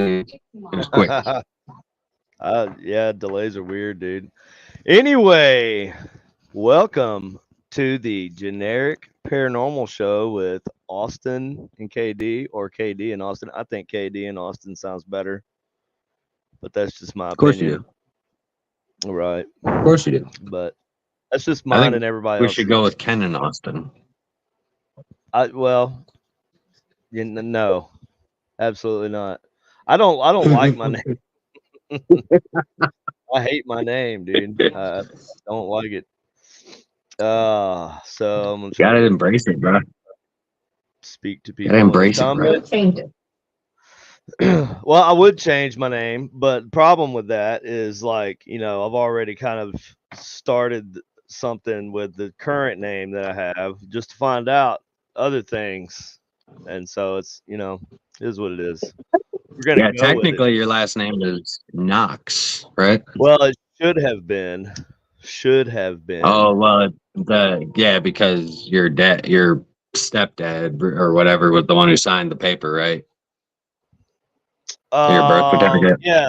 It was quick. Yeah, delays are weird, dude. Anyway, welcome to the generic paranormal show with Austin and KD, or KD and Austin. I think KD and Austin sounds better, but that's just my Of course you opinion. do. Right. Of course you do. But that's just I mine think and everybody we should else's. go with Ken and Austin. Well, no, absolutely not. I don't like my name. I hate my name, dude. I don't like it. So I'm gonna try Gotta to embrace it, bro. speak to Gotta people in the embrace it, bro. comments. Well, I would change my name, but the problem with that is like, I've already kind of started something with the current name that I have just to find out other things. And so it's, it is what it is. We're gonna Yeah, go with it. technically your last name is Knox, right? Well, it should have been. Should have Oh been. well, because your stepdad or whatever was the one who signed the paper, right? Your birth certificate. Yeah,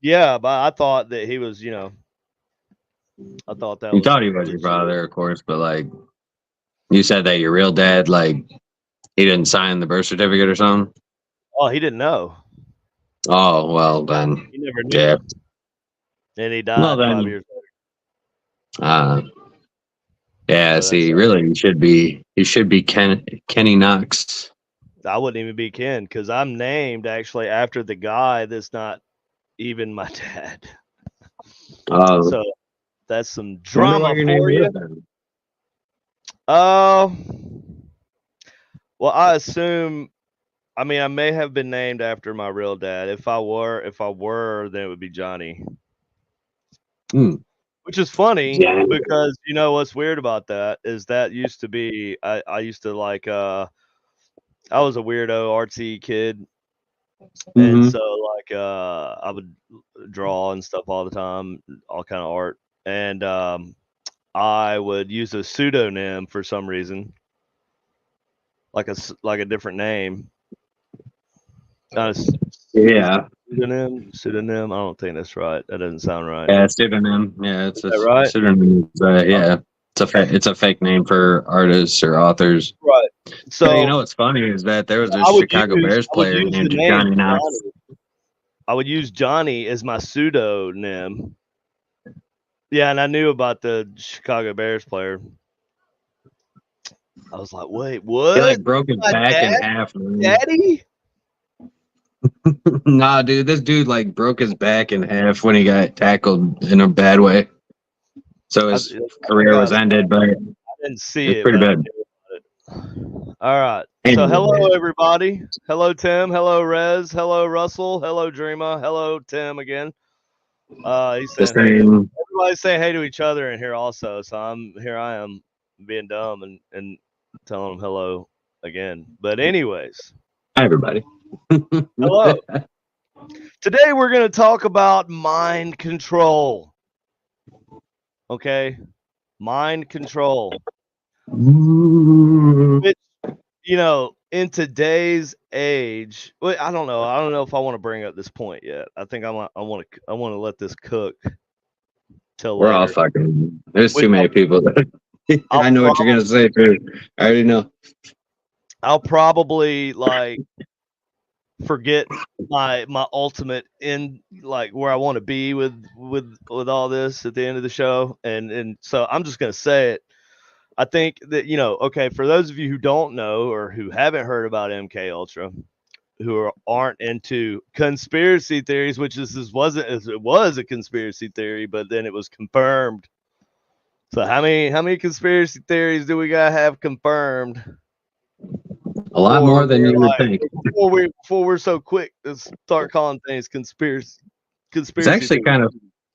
yeah, but I thought that he was, I thought that You was thought he was your legit. father, of course, but like you said that your real dad, like he didn't sign the birth certificate or something. Oh, he didn't know. Oh well, then He never yeah. knew, and he Well died 5 years then, later. uh, yeah. So that's See, really, you should be Kenny Knox. I wouldn't even be Ken because I'm named actually after the guy that's not even my dad. Oh, So that's some wonder what drama your name for you. is then. Uh, well, I assume. I mean, I may have been named after my real dad. If I were, then it would be Johnny. Hmm. Which is funny Yeah. because what's weird about that is that used to be I used to like I was a weirdo artsy kid, and Mm-hmm. so like I would draw and stuff all the time, all kind of art, and I would use a pseudonym for some reason, like a different name. Not a is Yeah. pseudonym. I don't think that's right. That doesn't sound right. Yeah, pseudonym. Yeah, Is it's a that right? pseudonym. Oh, Yeah, it's a fake name for artists or authors. right. Hey, you So know what's funny is that there was a I would Chicago Bears I would player use the named name Johnny Knox. Johnny. I would use Johnny as my pseudonym. Yeah, and I knew about the Chicago Bears player. I was like, wait, He what? like broke his My back in dad, half, man. daddy? Nah, dude, this dude like broke his back in half when he got tackled in a bad way. So I, his career was ended, but I didn't see it's it, pretty but I bad. knew about it. All right. So hello Anyway, everybody. Hello Tim. Hello Rez. Hello Russell. Hello Dreama. Hello Tim again. He's the saying hey to same. everybody's saying hey to each other in here also. So I am being dumb and telling them hello again. But anyways, Hi, everybody. hello. Today we're gonna talk about mind control. Okay? Mind control. Which, in today's age, well, I don't know. I don't know if I want to bring up this point yet. I think I want to let this cook till We're all later. fucking. There's Which too many people that I'll I know what you're prob- gonna say too. I already know. I'll probably like forget my ultimate in like where I want to be with all this at the end of the show, and so I'm just gonna say it. I think that okay, for those of you who don't know or who haven't heard about MK Ultra, aren't into conspiracy theories, which this wasn't, it was a conspiracy theory, but then it was confirmed. So how many conspiracy theories do we gotta have confirmed A lot before more than we're you would like think. before we're so quick to start calling things It's conspiracy actually theories? kind of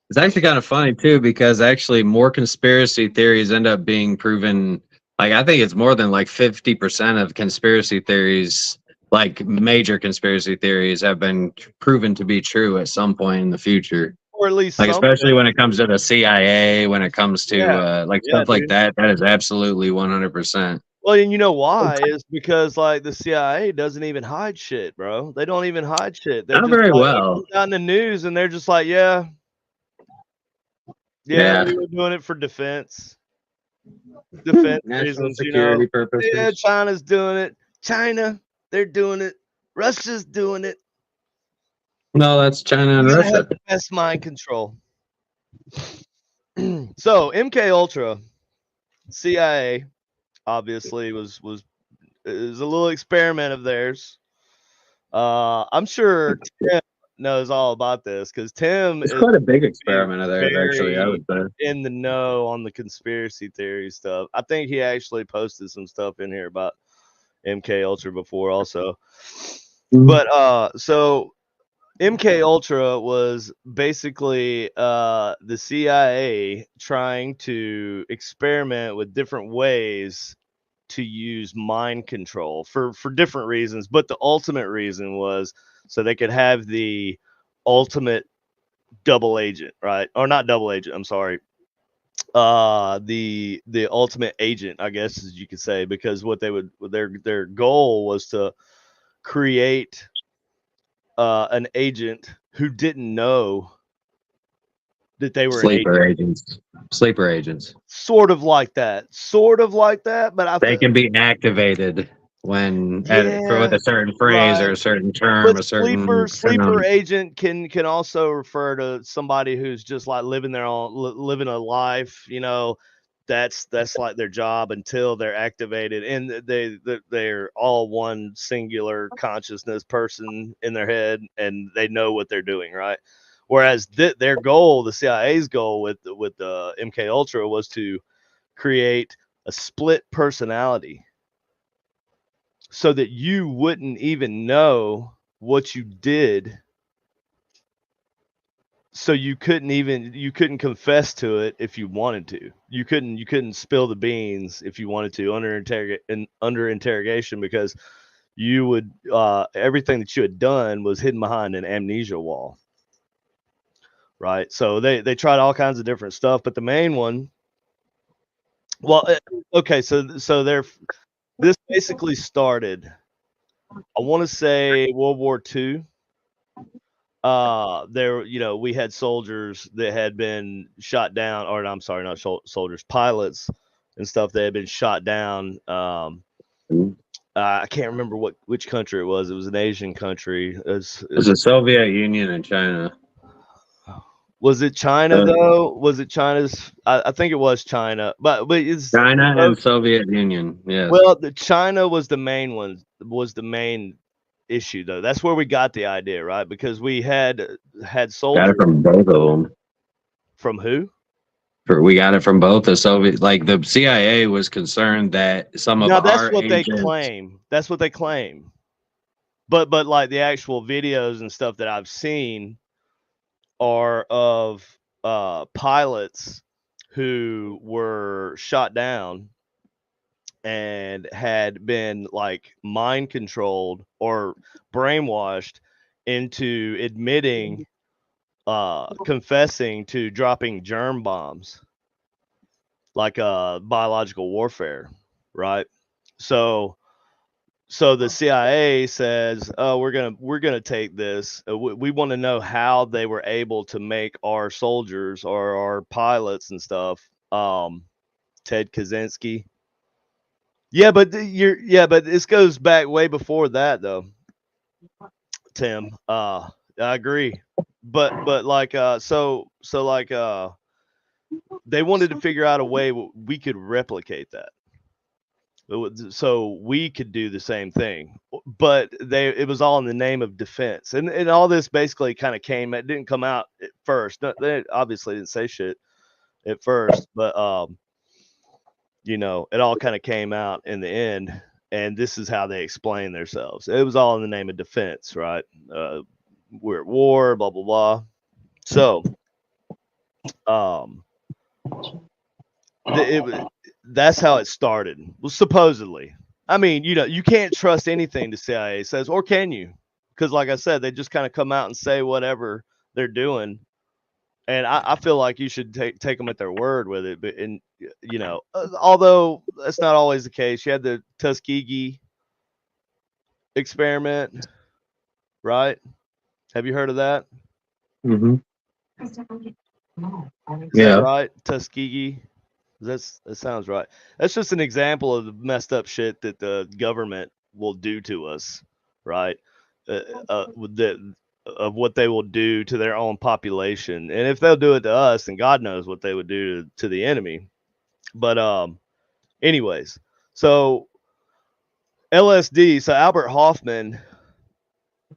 it's actually kind of funny too because actually more conspiracy theories end up being proven. Like I think it's more than like 50% of conspiracy theories, like major conspiracy theories, have been proven to be true at some point in the future. Or at least Like something. especially when it comes to the CIA, when it comes to Yeah, like yeah, stuff like dude. that, that is absolutely 100%. Well, and you know why? Is because like the CIA doesn't even hide shit, bro. They don't even hide shit. They're Not just very like it well. comes out in the news, and they're just like, yeah, Yeah. we were doing it for defense National reasons, you know. security Yeah, purposes. China's doing it. China, they're doing it. Russia's doing it. No, that's China and We gotta have Russia. the best mind control. So MK Ultra, CIA, obviously was is a little experiment of theirs. I'm sure Tim knows all about this because Tim It's is quite a big very, experiment of theirs, actually, I very would say. in the know on the conspiracy theory stuff. I think he actually posted some stuff in here about MK Ultra before also. Mhm. But so MK Ultra was basically the CIA trying to experiment with different ways to use mind control for different reasons, but the ultimate reason was so they could have the ultimate double agent, right? Or not double agent, I'm sorry. The ultimate agent, I guess as you could say, because what they would their goal was to create an agent who didn't know that they were an agent. Sleeper agents. Sleeper agents. Sort of like that, but I They feel can be activated when for with yeah, a certain phrase or right. a certain term, But a certain sleeper sound. agent can also refer to somebody who's just like living their own living a life, you know, that's like their job until they're activated, and they're all one singular consciousness person in their head, and they know what they're doing, right? Whereas their goal, the CIA's goal with the MK Ultra was to create a split personality so that you wouldn't even know what you did, so you couldn't confess to it if you wanted to. You couldn't spill the beans if you wanted to under interrogation, because you would everything that you had done was hidden behind an amnesia wall, right? So they tried all kinds of different stuff, but the main one, well, okay, so this basically started, I want to say, World War II. There, you know, we had soldiers that had been shot down, or I'm sorry, not soldiers, pilots and stuff that had been shot down. I can't remember which country it was. It was an Asian country. It's the Soviet Union and China. Was it China though? Was it China's? I think it was China, but it's China and Soviet Union. Yes. well, the China was the main one. Was the main issue though. That's where we got the idea, right? Because we had Got it soldiers from both of them. from who? We got it from both the Soviet. Like the CIA was concerned that some of Now that's our what they agents. claim. That's what they claim. But like the actual videos and stuff that I've seen are of pilots who were shot down and had been like mind controlled or brainwashed into admitting confessing to dropping germ bombs, like biological warfare, right? So the CIA says, "Oh, we're gonna take this. We want to know how they were able to make our soldiers or our pilots and stuff." Ted Kaczynski. But this goes back way before that, though, Tim. I agree, but like they wanted to figure out a way we could replicate that, so we could do the same thing, but it was all in the name of defense, and all this basically kind of it didn't come out at first. They obviously didn't say shit at first, but you know, it all kind of came out in the end, and this is how they explain themselves. It was all in the name of defense, right? We're at war, blah blah blah. So um that's how it started. Well, supposedly. I mean, you know, you can't trust anything the CIA says, or can you? Because, like I said, they just kind of come out and say whatever they're doing, And I feel like you should take them at their word with it. But although that's not always the case, you had the Tuskegee experiment, right? Have you heard of that? Mm-hmm. Is that Yeah. right? Tuskegee. That sounds right. That's just an example of the messed up shit that the government will do to us, right? Of what they will do to their own population, and if they'll do it to us, then God knows what they would do to the enemy. But anyways, so LSD. So Albert Hoffman,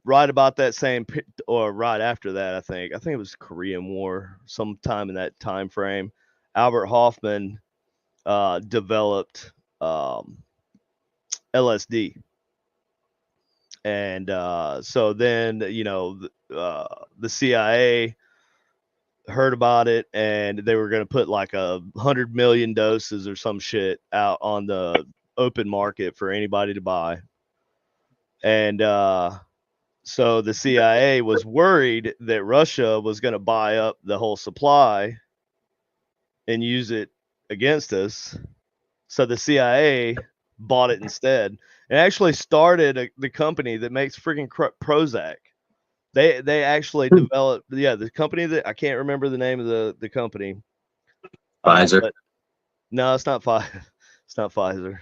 right about that same, or right after that, I think it was Korean War, sometime in that time frame. Albert Hoffman developed LSD, and so then the CIA heard about it, and they were going to put like 100 million doses or some shit out on the open market for anybody to buy, and so the CIA was worried that Russia was going to buy up the whole supply and use it against us. So the CIA bought it instead, and actually started the company that makes freaking Prozac. They actually developed, the company that I can't remember the name of the company. Pfizer. But no, it's not Pfizer. It's not Pfizer.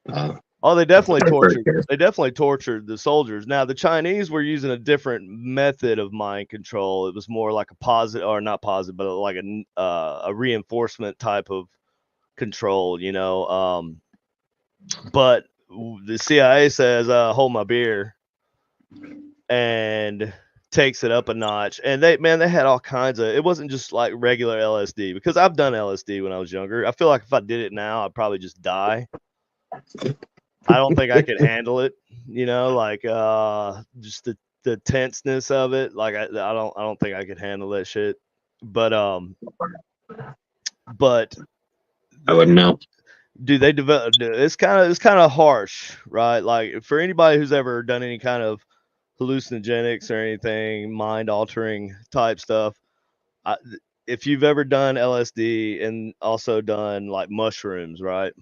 Oh. Oh, they definitely tortured. They definitely tortured the soldiers. Now the Chinese were using a different method of mind control. It was more like a positive, or not positive, but like a reinforcement type of control. But the CIA says, "Hold my beer," and takes it up a notch. And they had all kinds of. It wasn't just like regular LSD, because I've done LSD when I was younger. I feel like if I did it now, I'd probably just die. I don't think I could handle it, like just the tenseness of it. Like I don't think I could handle that shit. But I wouldn't know. do they develop? It's kind of harsh, right? Like for anybody who's ever done any kind of hallucinogenics or anything, mind altering type stuff. If you've ever done LSD and also done like mushrooms, right?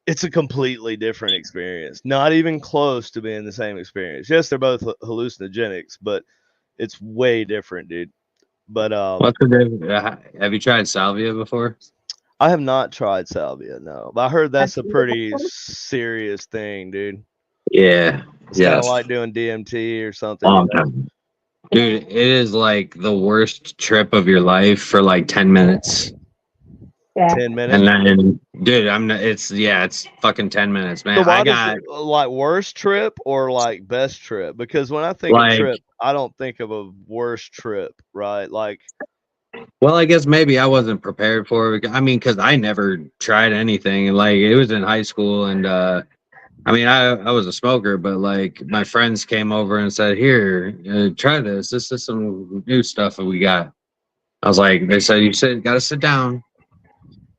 It's a completely different experience. Not even close to being the same experience. Yes, they're both hallucinogenics, but it's way different, dude. But What's the difference? Have you tried salvia before? I have not tried salvia, no. But I heard that's a pretty serious thing, dude. Yeah. It's kind of Yes. like doing DMT or something. Long time. Dude, it is like the worst trip of your life for like 10 minutes. 10 minutes. And then, dude, it's fucking 10 minutes, man. So why I does got like worst trip or like best trip? Because when I think of trip, I don't think of a worst trip, right? Like, well, I guess maybe I wasn't prepared for it. I mean, because I never tried anything. And like, it was in high school, and I mean, I was a smoker, but like my friends came over and said, "Here, try this. This is some new stuff that we got." I was like, they said, got to sit down.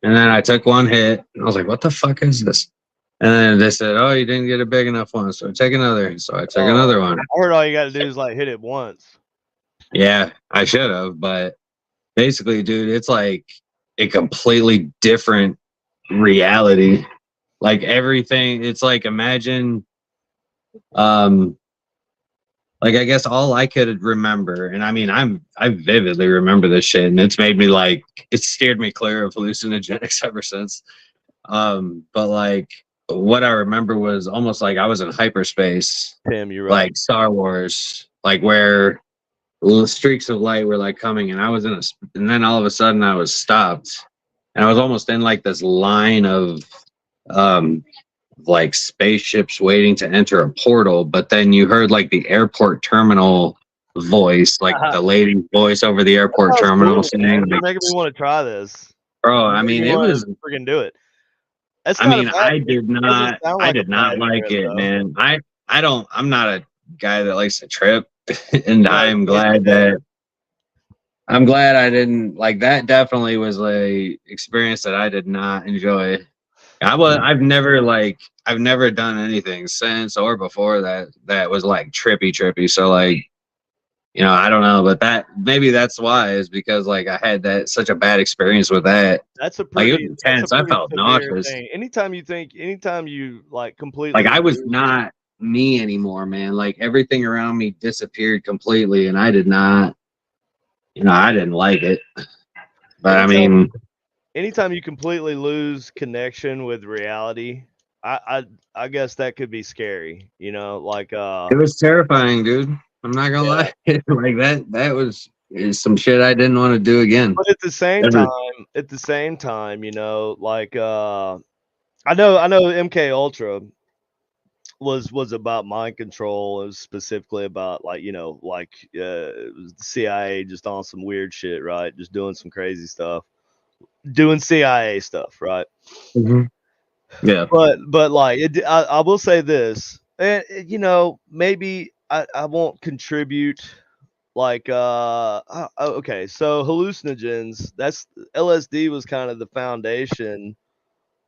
And then I took one hit, and I was like, "What the fuck is this?" And then they said, "Oh, you didn't get a big enough one, so take another." So I took another one. I heard all you got to do is like hit it once. Yeah, I should have, but basically, dude, it's like a completely different reality. Like everything, it's like imagine, like I guess all I could remember, and I mean, I vividly remember this shit, and it's made me like it steered me clear of hallucinogenics ever since. But like what I remember was almost like I was in hyperspace. Tim, you're right. Like Star Wars, like where streaks of light were like coming, and I was and then all of a sudden I was stopped, and I was almost in like this line of like spaceships waiting to enter a portal, but then you heard like the airport terminal voice, like the lady's voice over the airport terminal cool, saying, "You're making me want to try this, bro." I mean, it was freaking do it. That's I mean, I did not like it, though. man. I'm not a guy that likes to trip, and I'm glad I didn't like that. Definitely was a experience that I did not enjoy. I've never done anything since or before that was like trippy. So like you know, I don't know, but that maybe that's why is because like I had that such a bad experience with that. That's a Like it pretty was intense. I felt severe nauseous. thing. Anytime you like Like completely I was lose. not me anymore, man. Like everything around me disappeared completely, and I did not. You know, I didn't like it. But I Anytime mean, anytime you completely lose connection with reality, I I I guess that could be scary, you know, like it was terrifying, dude. I'm not gonna yeah. lie. Like that was is some shit I didn't want to do again. But Ever. at the same time, you know, like I know MK Ultra was about mind control. It was specifically about like, you know, like it was the CIA just on some weird shit, right? Just doing some crazy stuff. Doing CIA stuff, right? Mhm. Yeah. But like I will say this, and you know, maybe I won't contribute like okay, so hallucinogens, that's LSD was kind of the foundation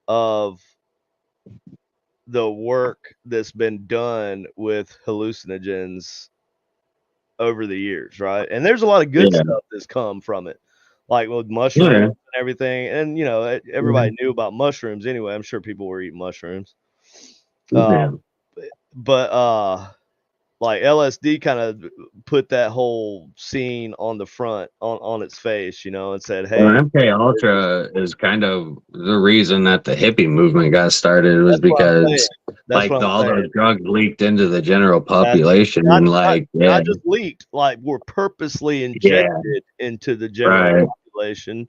of the work that's been done with hallucinogens over the years, right? And there's a lot of good Yeah. stuff that's come from it, like with mushrooms Yeah. and everything. And you know, Yeah. everybody knew about mushrooms anyway. I'm sure people were eating mushrooms. Uh, Yeah. but like LSD kind of put that whole scene on the front on its face, you know, and said, Well, "Hey, MK Ultra is kind of the reason that the hippie movement got started was that's what I'm saying. because That's like what I'm all those saying. drugs leaked into the general That's population not and not like yeah, not just leaked, like were purposely yeah, injected into the general right. population.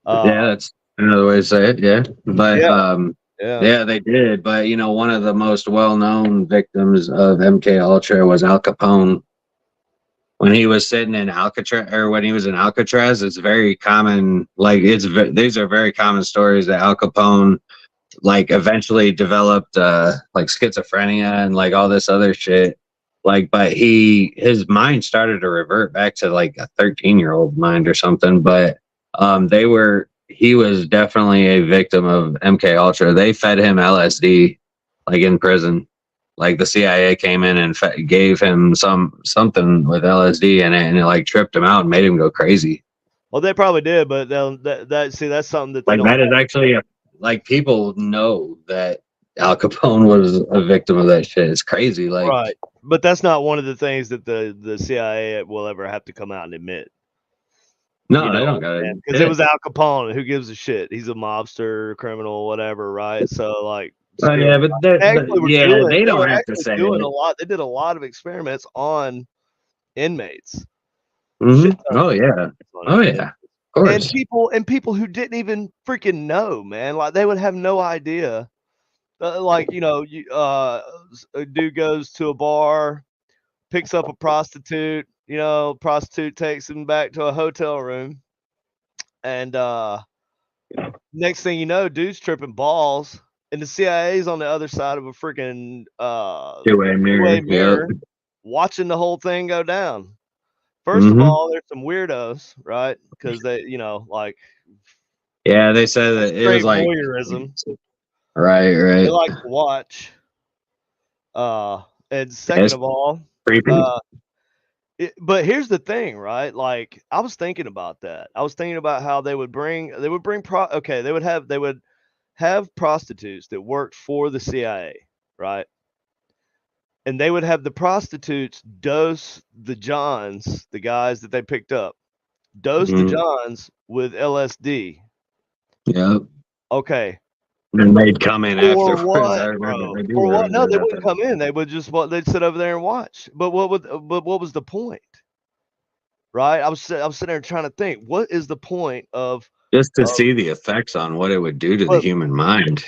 Yeah, that's another way to say it. Yeah. But Yeah, yeah. yeah, they did. But you know, one of the most well known victims of MK Ultra was Al Capone. When he was sitting in Alcatraz, or when he was in Alcatraz, it's very common. Like these are very common stories that Al Capone like eventually developed like schizophrenia and like all this other shit. Like, but his mind started to revert back to like a 13-year-old mind or something. But he was definitely a victim of MK Ultra. They fed him LSD like in prison. Like the CIA came in and gave him something with LSD and it like tripped him out and made him go crazy. Well, they probably did, but that see, that's something that they Like don't that is have. actually like people know that Al Capone was a victim of that shit. It's crazy. Like Right. But that's not one of the things that the CIA will ever have to come out and admit. You no, they know, don't got because it it. was Al Capone. Who gives a shit? He's a mobster, criminal, whatever, right? So like, Oh still, yeah, but yeah, they they don't were have to actually say doing a it. lot. They did a lot of experiments on inmates. Shit Mm-hmm. ton of Oh yeah. experiments on Oh inmates. yeah. Of course. And people who didn't even freaking know, man. Like they would have no idea. Like you know, a dude goes to a bar, picks up a prostitute. You know, prostitute takes him back to a hotel room, and next thing you know, dude's tripping balls, and the CIA's on the other side of a freaking Two-way two-way mirror. Yep. mirror, watching the whole thing go down. First of Mm-hmm. all, there's some weirdos, right? Because they, you know, like Yeah, they said that it was straight like voyeurism. right, They right. like to watch. And second It's of all, creepy. uh, but here's the thing, right? Like I was thinking about that. I was thinking about how they would have prostitutes that worked for the CIA, right? And they would have the prostitutes dose the Johns, the guys that they picked up, dose the Mm-hmm. Johns with LSD. Yep. Okay. And they'd come in For afterwards. what, I remember. bro? I do For what? No, remember they that. wouldn't come in. They would just they'd sit over there and watch. But what was the point? Right? I was sitting there trying to think, what is the point Just to of see the effects on what it would do to the but human mind.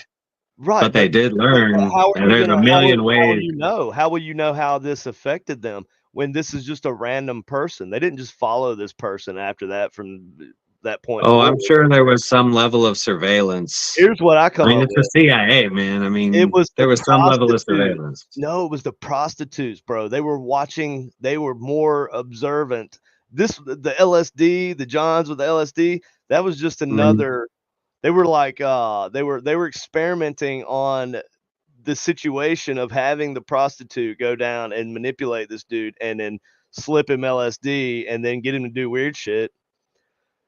right, But they did but learn, how are and you there's gonna a million how will ways. you know? How will you know how this affected them when this is just a random person? They didn't just follow this person after that from that point Oh, I'm forward. sure there was some level of surveillance. Here's what I I come mean, up it's the with. CIA, man. I It mean, was there the was some level of prostitute. surveillance. No, it was the prostitutes, bro. They were watching, they were more observant. The LSD, the Johns with the LSD, that was just Mhm. another. They were like they were experimenting on the situation of having the prostitute go down and manipulate this dude and then slip him LSD, and then get him to do weird shit.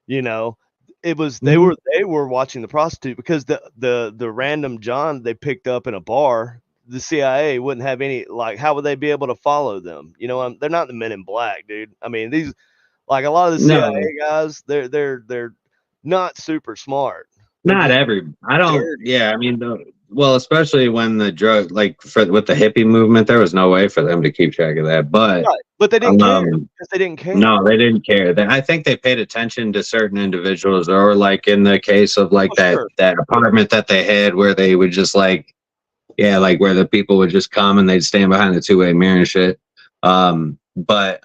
You know, it was they Mhm. were watching the prostitute because the random John they picked up in a bar. The CIA wouldn't have any, like, how would they be able to follow them? You know, they're not the Men in Black, dude. I mean, these, like, a lot of the No, CIA guys, they're not super smart. They're not just every. I don't. dirty. Yeah, I mean, well, especially when the drug, like with the hippie movement, there was no way for them to keep track of that. But Right, but they didn't care um, because they didn't care. no, they didn't care. I think they paid attention to certain individuals, or like in the case of like Oh, that sure. that apartment that they had, where they would just like, yeah, like where the people would just come and they'd stand behind the two-way mirror and shit. But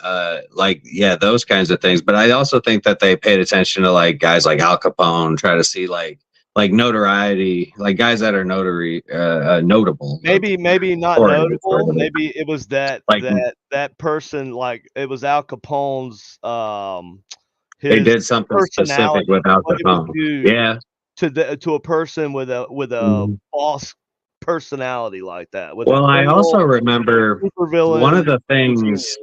like, yeah, those kinds of things. But I also think that they paid attention to like guys like Al Capone, try to see like notoriety, like guys that are notable. Maybe not Notorious, notable. right? Maybe it was Like that person, like, it was Al Capone's, they his did something specific personality, with Al what it would Capone. do Yeah. to a person with a Mhm. false personality like that, with a Well, I also criminal, remember one of supervillain, the things. genius.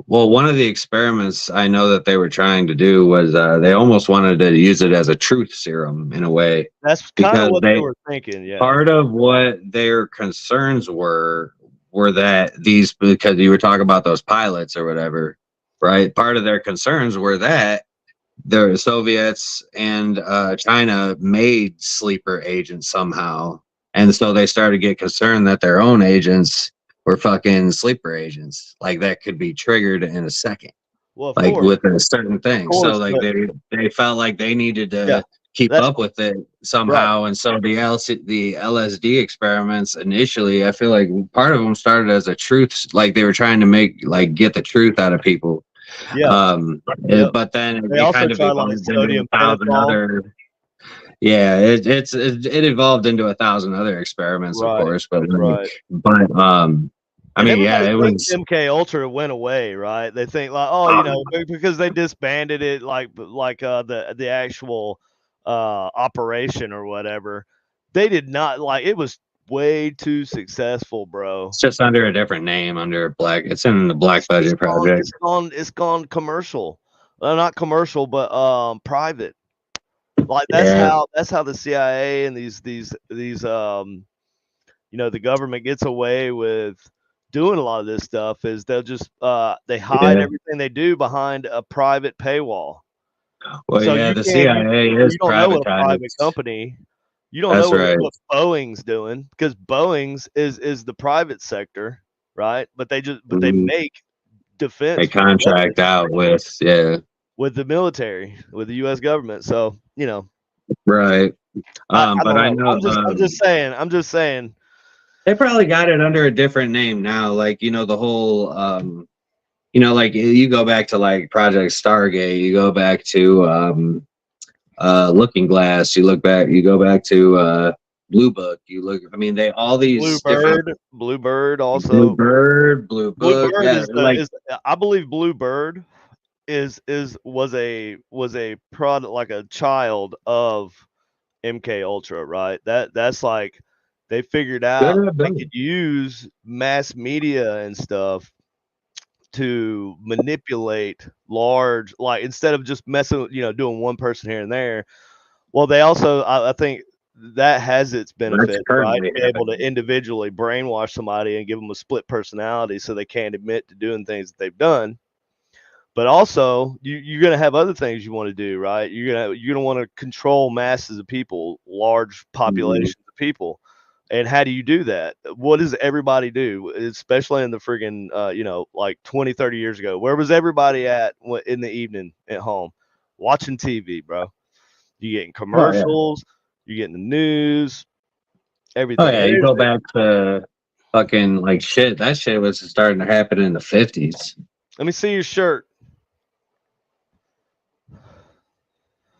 Well, one of the experiments I know that they were trying to do was they almost wanted to use it as a truth serum in a way, That's kinda because what they they were thinking, yeah. part of what their concerns were that these, because you were talking about those pilots or whatever, right? Part of their concerns were that the Soviets and China made sleeper agents somehow, and so they started to get concerned that their own agents were fucking sleeper agents, like that could be triggered in a second, Well, like with a certain thing. So like but they felt like they needed yeah, to keep that up with it right. somehow, and so the LSD experiments initially, I feel like part of them started as a truth, like they were trying to get the truth out of people. Yeah, yep. But then They it also kind of tried, like, evolved into sodium a thousand pentothal. other. Yeah, it evolved into a thousand other experiments, of Right, course. But right. I And mean, yeah, everybody it thinks was. MK Ultra went away, right? They think, like, oh, because they disbanded it, the actual operation or whatever. They did not, like, it was way too successful, bro. It's just under a different name, under Black. It's in the Black It's Budget gone, Project. it's gone commercial. Not commercial, but private. Like, Yeah, that's how the CIA and the government gets away with doing a lot of this stuff, is they'll just they hide yeah. everything they do behind a private paywall. Well, So yeah, you the can't CIA so is you don't know what a private privatized. company, you don't know That's right. what Boeing's doing, because Boeing's is the private sector, right? But they Mhm. make They defense contract weapons out with, yeah, with the military, with the US government. So, right. I But don't I know. know I'm just saying. they probably got it under a different name now. Like, the whole, like you go back to like Project Stargate, you go back to Looking Glass, you go back to Blue Book, I mean, they all these different Bluebird also. Blue Book, Bluebird yeah, is the like is I believe Bluebird was a product, like a child of MK Ultra, right? That's like they figured good out have they been. could use mass media and stuff to manipulate large, like, instead of just messing, doing one person here and there. Well, they also, I think that has its That's benefits, right? currently Be able to happening. individually brainwash somebody and give them a split personality so they can't admit to doing things that they've done. But also, you're gonna have other things you want to do, right? You're gonna want to control masses of people, large Mhm. populations of people. And how do you do that? What does everybody do? Especially in the friggin', like 20, 30 years ago, where was everybody at in the evening at home? Watching TV, bro. You getting Oh yeah. commercials, you're getting the news, Oh everything. yeah, you go back to fucking like shit. That shit was starting to happen in the 50s. Let me see your shirt.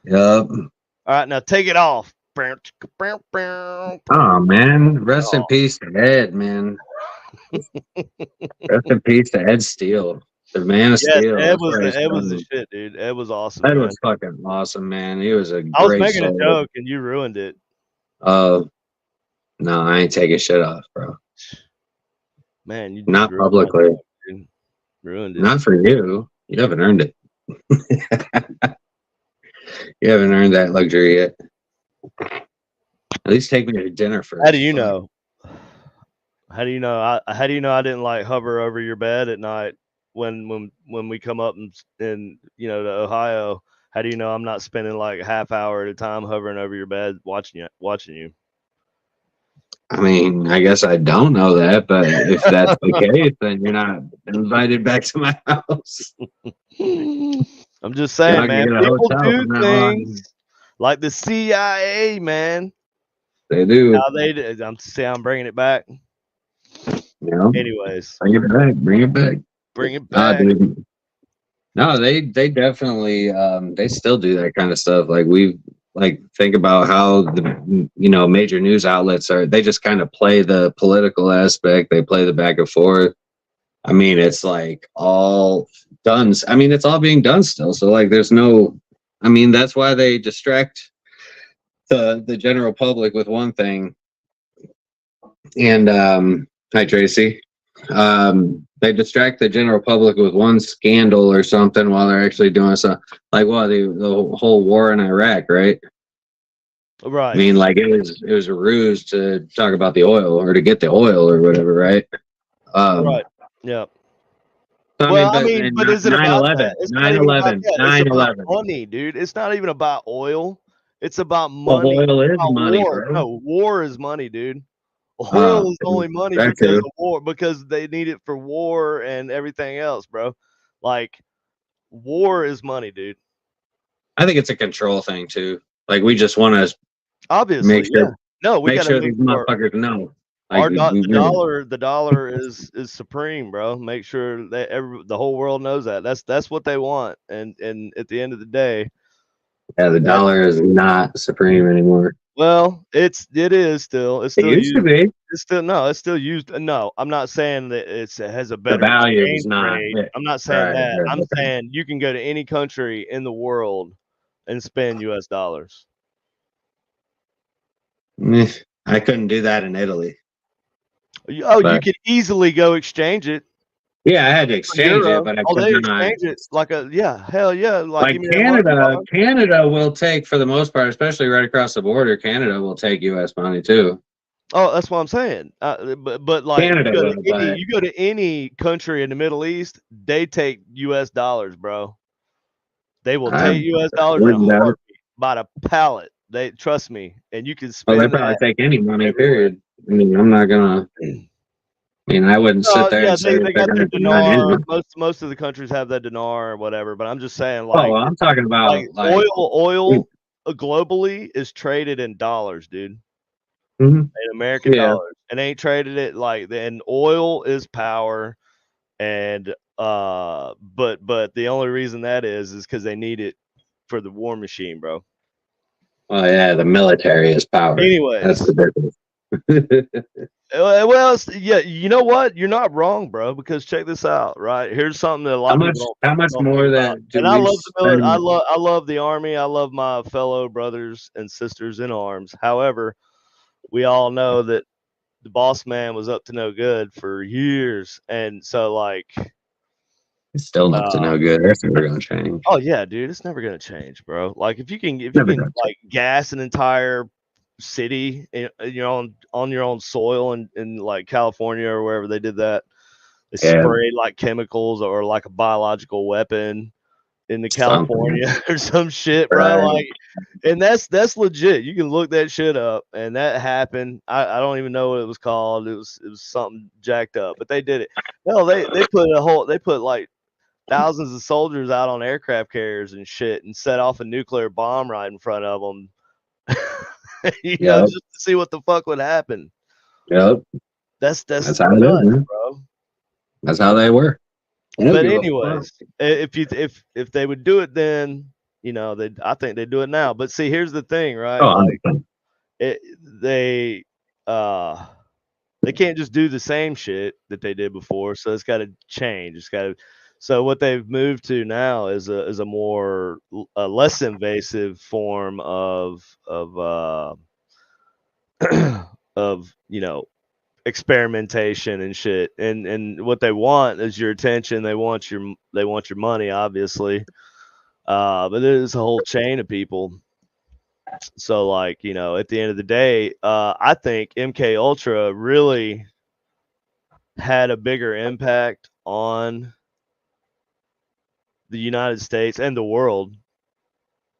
Yep. All right, now take it off. Oh man, rest in Oh, peace to Ed, man. Rest in peace to Ed Steele, the Man of yes, Steel. That's where he's Ed was the from. shit, dude. Ed was awesome, Ed man. was fucking awesome, man. He was a I was great making a soul. joke and you ruined it. Uh, no, I ain't taking shit off, bro. Man, you just Not ruined my publicly. joke, dude. Ruined it. Not for you. You haven't earned it. You haven't earned that luxury yet. At least take me to dinner first. How do you know? How do you know? How do you know I didn't like hover over your bed at night when we come up and you know to Ohio? How do you know I'm not spending like a half hour at a time hovering over your bed watching you? I mean, I guess I don't know that, but if that's the case, then you're not invited back to my house. I'm just saying, Y'all can man. get a People hotel do from now things on. like the CIA, man. They do. How they do. I'm bringing it back. You know, Anyways, bring it back. Bring it back. bring it Nah, back. dude. No, they definitely they still do that kind of stuff. Like we like think about how the major news outlets they just kind of play the political aspect. They play the back and forth. I mean, it's like all done. I mean, it's all being done still. So like, there's no. I mean, that's why they distract the general public with one thing. And hi Tracy. They distract the general public with one scandal or something while they're actually doing something. Like, well, the whole war in Iraq, right? Right. I mean, like it was a ruse to talk about the oil or to get the oil or whatever, right? Right. Yeah. So, Well, but but is it about 9/11, that? It's not even about that. It's about money, dude. It's not even about oil. It's about Well, money. oil is About money, war. bro. No, war is money, dude. Oil is only money because of war, because they need it for war and everything else, bro. Like, war is money, dude. I think it's a control thing too. Like we just want to Obviously, make sure, yeah. No, we make got to sure make these sure motherfuckers know. Like the dollar is supreme, bro. Make sure that the whole world knows that. That's what they want. And at the end of the day, yeah, the dollar is not supreme anymore. well, it is still. It's still It used to used. be. It's still no. It's still used. No, I'm not saying that it has a The better value is exchange not. rate. I'm not saying Right. that. I'm Okay. saying you can go to any country in the world and spend U.S. dollars. I couldn't do that in Italy. Oh, you could easily go exchange it. Yeah, I had to exchange it, but I could they not. exchange it like hell yeah. Like give me that money, Canada, dog. Canada will take for the most part, especially right across the border. Canada will take U.S. money too. Oh, that's what I'm saying. But like Canada will, but you go to any country in the Middle East, they take U.S. dollars, bro. They will take U.S. dollars in a heartbeat by the pallet. They trust me, and you can spend. Well, they probably take any money. everywhere. Period. I mean, I'm not gonna. I mean, I wouldn't sit there and say they they're got their going to deny dinar. anyone. Most of the countries have that dinar or whatever. But I'm just saying, Oh, I'm talking about like oil globally is traded in dollars, dude. Mm-hmm. In American dollars. And they ain't traded it like and oil is power. And but the only reason that is because they need it for the war machine, bro. Oh yeah, the military is power. Anyways, that's the difference. well, yeah, you know what? You're not wrong, bro. Because check this out, right? Here's something that a lot of people how much don't more think that about. do And I we love the military. spend? I love the army. I love my fellow brothers and sisters in arms. However, we all know that the boss man was up to no good for years, and so like It's still not to no good. That's never gonna change. oh yeah, dude, it's never gonna change, bro. Like if you can like gas an entire city, you know, on your own soil in like California or wherever they did that, they sprayed like chemicals or like a biological weapon into California or some shit, bro. Like, and that's legit. You can look that shit up, and that happened. I don't even know what it was called. It was something jacked up, but they did it. No, they put like thousands of soldiers out on aircraft carriers and shit, and set off a nuclear bomb right in front of them. You know, just to see what the fuck would happen. Yep. That's how it nuts, is, man. bro. That's how they were. But anyways, if they would do it then, you know, I think they do it now. But see, here's the thing, right? Oh, like they can't just do the same shit that they did before, so it's got to change. It's got to. So what they've moved to now is a more less invasive form of of you know experimentation and shit. And what they want is your attention. They want your money, obviously. But there's a whole chain of people. So like, you know, at the end of the day, I think MK Ultra really had a bigger impact on the United States and the world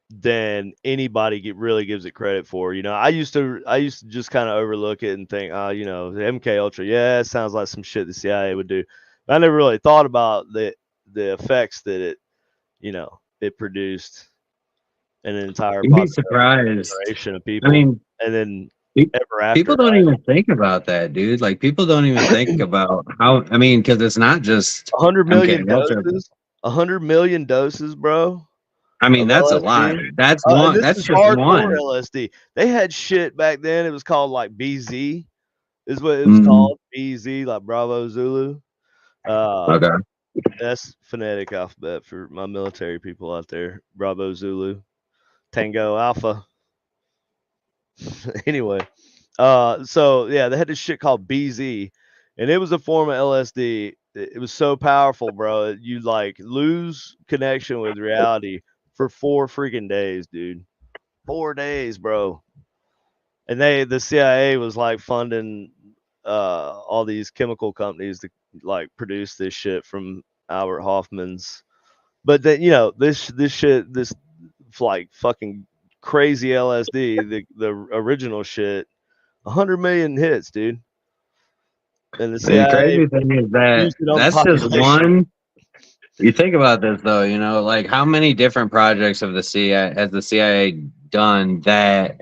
than anybody really gives it credit for. You know, I used to just kind of overlook it and think, you know, the MK Ultra, yeah, it sounds like some shit the CIA would do. But I never really thought about the effects that it produced an entire You'd be surprised. generation of people. I mean, and then pe- ever after, people don't even think about that, dude. Like, people don't even think about how. I mean, because it's not just 100 million MK Ultra. doses, 100 million doses, bro. I mean, Of that's a LSD. lot. That's And one. this That's is just hardcore one. LSD. They had shit back then. It was called like BZ, is what it was called. BZ, like Bravo Zulu. Okay. That's phonetic alphabet for my military people out there. Bravo Zulu, Tango Alpha. Anyway, so yeah, they had this shit called BZ, and it was a form of LSD. It was so powerful, bro. You like lose connection with reality for 4 freaking days, dude. 4 days, bro. And the CIA was like funding all these chemical companies to like produce this shit from Albert Hoffman's. But then, you know, this shit, this like fucking crazy LSD, the original shit, 100 million hits, dude. And the The CIA crazy thing is that used it on the that's just population. one. You think about this though, you know, like how many different projects of the CIA has the CIA done that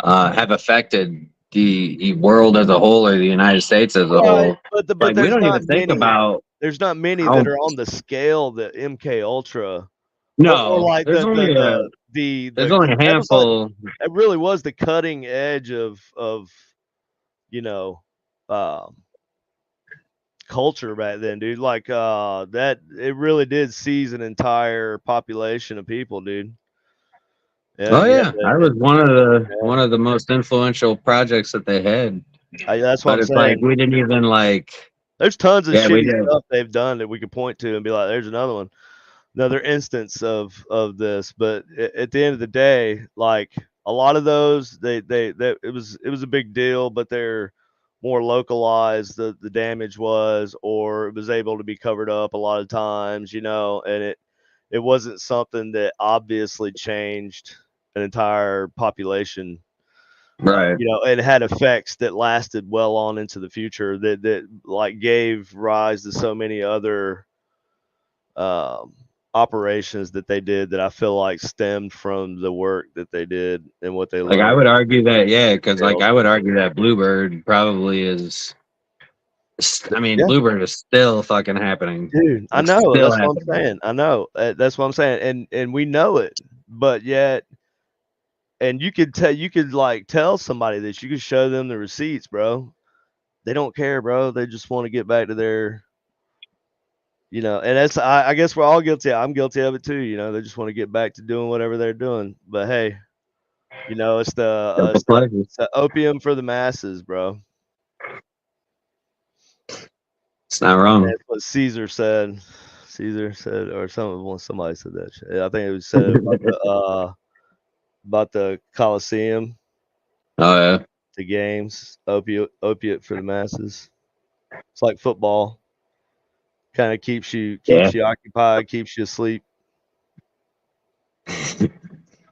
have affected the world as a whole or the United States as a whole? But Like, we there's don't not even think many. about There's not many how. that are on the scale that MK Ultra or No, like there's only a that was like handful. it really was the cutting edge of you know culture back then, dude. Like that it really did seize an entire population of people, dude. Oh Yeah, yeah, I was one of the most influential projects that they had. that's what But I'm it's like saying. we didn't even like. There's tons of Yeah, we shitty did. stuff they've done that we could point to and be like, there's another one, another instance of this. But at the end of the day, like a lot of those, it was a big deal, but they're more localized. The damage was, or it was able to be covered up a lot of times, you know, and it wasn't something that obviously changed an entire population. Right. You know, it had effects that lasted well on into the future that like gave rise to so many other um, operations that they did that I feel like stemmed from the work that they did and what they Like, I learned. would argue that, yeah, because like Yeah. I would argue that Bluebird probably is. I mean, Yeah, Bluebird is still fucking happening. dude, I It's know. still That's what I'm happening. saying. I know. That's what I'm saying, and we know it, but yet, and you could like tell somebody this. You could show them the receipts, bro. They don't care, bro. They just want to get back to their, you know. And that's I guess we're all guilty. I'm guilty of it too. You know, they just want to get back to doing whatever they're doing. But hey, you know, It's a pleasure. it's the opium for the masses, bro. It's not wrong. That's what Caesar said. Caesar said, or somebody said that shit. I think it was said about the Coliseum, Oh yeah. the games, opiate for the masses. It's like football. Kind of Yeah. keeps you occupied, keeps you asleep.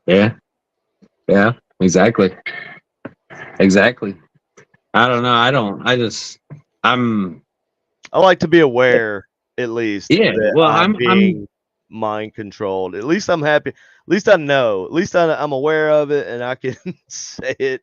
Yeah. Yeah. Exactly. Exactly. I don't know. I'm. I like to be aware, at least, Yeah. that Well, I'm I'm. being mind controlled. At least I'm happy. At least I know. At least I'm aware of it and I can say it.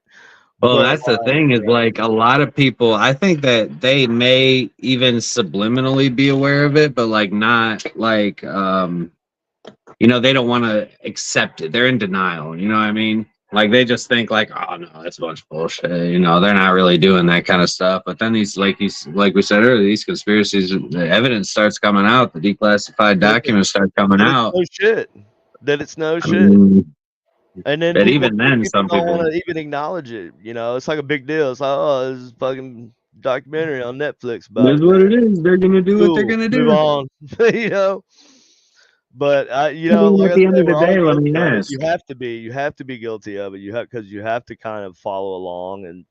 Well, But that's the thing is like a lot of people, I think that they may even subliminally be aware of it, but like not like, you know, they don't want to accept it. They're in denial. You know what I mean? Like they just think like, oh no, that's a bunch of bullshit. You know, they're not really doing that kind of stuff. But then like we said earlier, these conspiracies, the evidence starts coming out, the declassified documents start coming that it's out. no shit. That it's no I shit. mean, And then but even then, people some don't people. want to even acknowledge it. You know, it's like a big deal. It's like, oh, this is fucking documentary on Netflix about That's it. what it is. They're gonna do what they're Cool. gonna Move do. on. You know. But I mean, like at I the end said, of the we're all day, let guilty me of it. ask. You have to be guilty of it. Because you have to kind of follow along and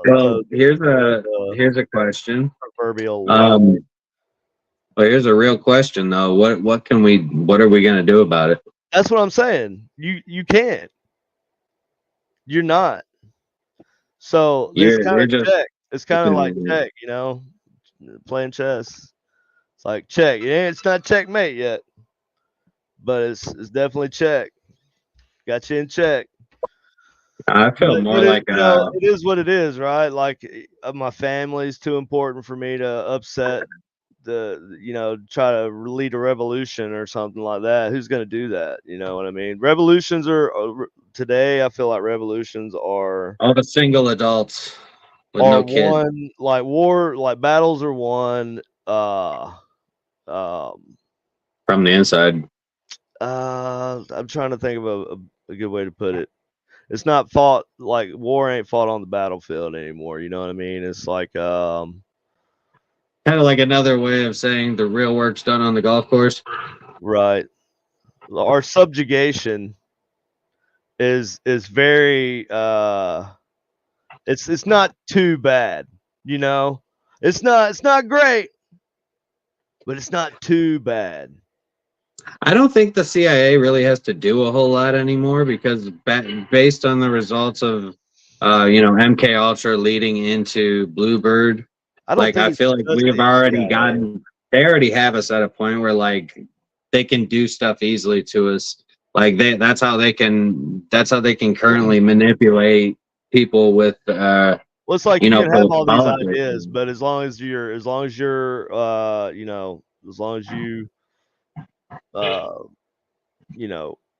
Well, toe the here's a question. proverbial line. Um, well, here's a real question though. What are we gonna do about it? That's what I'm saying. You can't. You're not. So this kind You're of just check. It's kind of like check. Playing chess. It's like check. Yeah, it's not checkmate yet, but it's definitely check. Got you in check. I feel more But like it is what it is, right? Like my family's too important for me to upset try to lead a revolution or something like that. Who's going to do that? You know what I mean? Revolutions today. I feel like revolutions all the single adults with are no kids won, like battles are won. Um, from the inside. I'm trying to think of a good way to put it. It's not fought like war ain't fought on the battlefield anymore. You know what I mean? It's like Kind of like another way of saying the real work's done on the golf course. right. Our subjugation is very it's not too bad, you know. It's not great, but it's not too bad. I don't think the CIA really has to do a whole lot anymore because based on the results of, MK Ultra leading into Bluebird, I don't like think I it's feel like just we've the already CIA. gotten, they already have us at a point where like they can do stuff easily to us. Like that's how they can currently manipulate people with, Well, it's like you can have all these politics. ideas, but as long as you're as long as you uh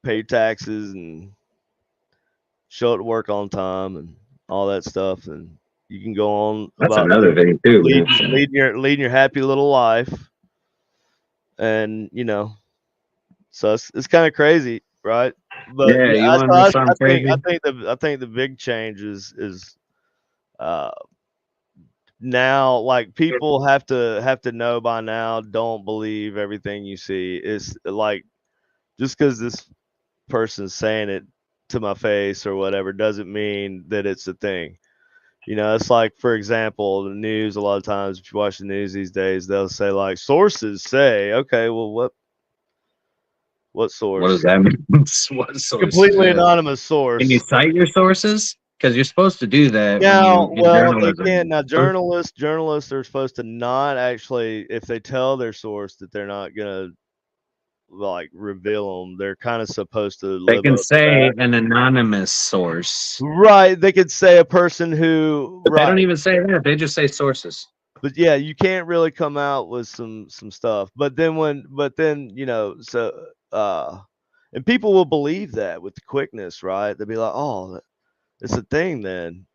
pay taxes and show up to work on time and all that stuff, and you can go on That's about another thing too, man. leading your happy little life, and so it's kind of crazy, right? But Yeah, you want to know something crazy? I think the big change is uh now, like, people have to know by now, don't believe everything you see. It's like, just because this person's saying it to my face or whatever doesn't mean that it's a thing. It's like, for example, the news. A lot of times, if you watch the news these days, they'll say like sources say. Okay, well, what What does source? that mean? What sources? Completely Yeah. anonymous Can you source. cite your sources? Because you're supposed to do that when Now, you in well, they can't. journalism. Now, journalists are supposed to not actually, if they tell their source that they're not gonna like reveal them, they're kind of supposed to They live can up to say that. an anonymous source, Right? They could say a person who, but they don't right? even say that. They just say sources. But yeah, you can't really come out with some stuff. But then so and people will believe that with the quickness, right? They'll be like, oh, it's a thing. Then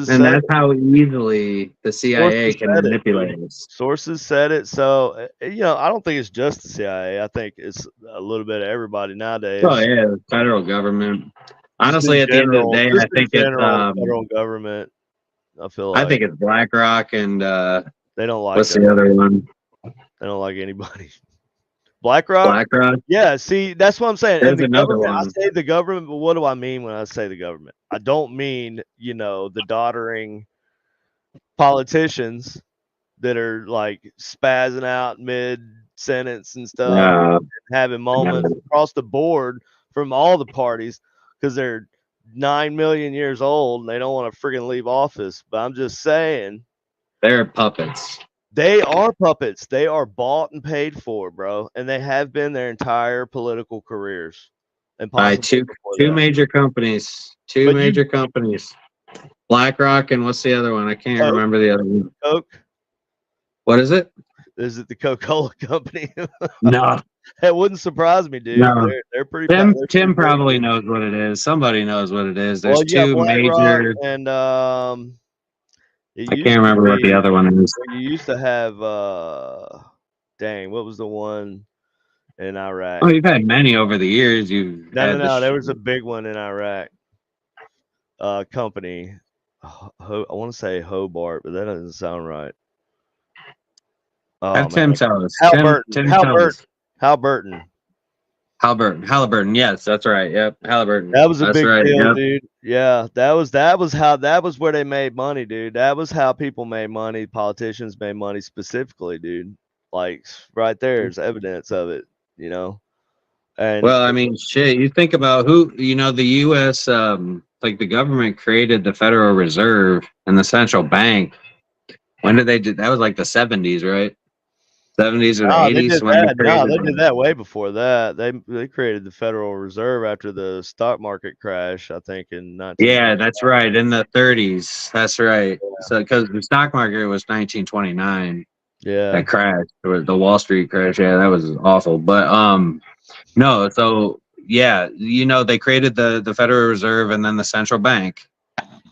And that's how easily the CIA sources can said it. manipulate us. Sources said it. So I don't think it's just the CIA. I think it's a little bit of everybody Oh nowadays. yeah, the federal government. Honestly, at the end of the day, Just in general, the federal government. I feel I like think it's BlackRock and they don't like what's us. the other one? They don't like anybody. BlackRock. BlackRock. Yeah, see, that's what I'm saying. And There's the another government, I one. say the government, but what do I mean when I say the government? I don't mean, the doddering politicians that are like spazzing out mid sentence and stuff, Uh, having moments across the board from all the parties because they're 9 million years old and they don't want to friggin' leave office. But I'm just saying, they're puppets. they are puppets. They are bought and paid for, bro, and they have been their entire political careers, and By possibly before two that. major companies. Two But you major companies. BlackRock and what's the other one? I can't Coke, remember the other one. Coke, What is it? is it the Coca-Cola company? No, That wouldn't surprise me, dude. no. They're pretty Tim they're pretty Tim big. probably knows what it is. Somebody knows what it is. There's Well, yeah, two BlackRock major. and it I used can't to remember what the be other one is. where you used to have dang, what was the one in Iraq? Oh, you've had many over the years. You've No, had there was a big one in Iraq. Company. I want to say Hobart, but that doesn't sound right. Oh Have man, Tim tell us. Halliburton, Tim tell Halliburton, us. Halliburton. Halliburton. Yes, that's right. Yep, Halliburton. That was a That's big right. deal, Yep. dude. Yeah, that was where they made money, dude. That was how people made money. Politicians made money specifically, dude. Like right there's evidence of it, you know. And Well, I mean, shit. You think about who the U.S. Like the government created the Federal Reserve and the central bank. When did they do that? Was like the 70s, right? 70s or the no, they 80s did when they that. No, created they did them. that way before that. They created the Federal Reserve after the stock market crash, I think, in 19. Yeah, that's right. In the 30s. That's right. So because the stock market was 1929, Yeah. that crash, or the Wall Street crash. Yeah, that was awful. But no. So yeah, they created the Federal Reserve and then the central bank,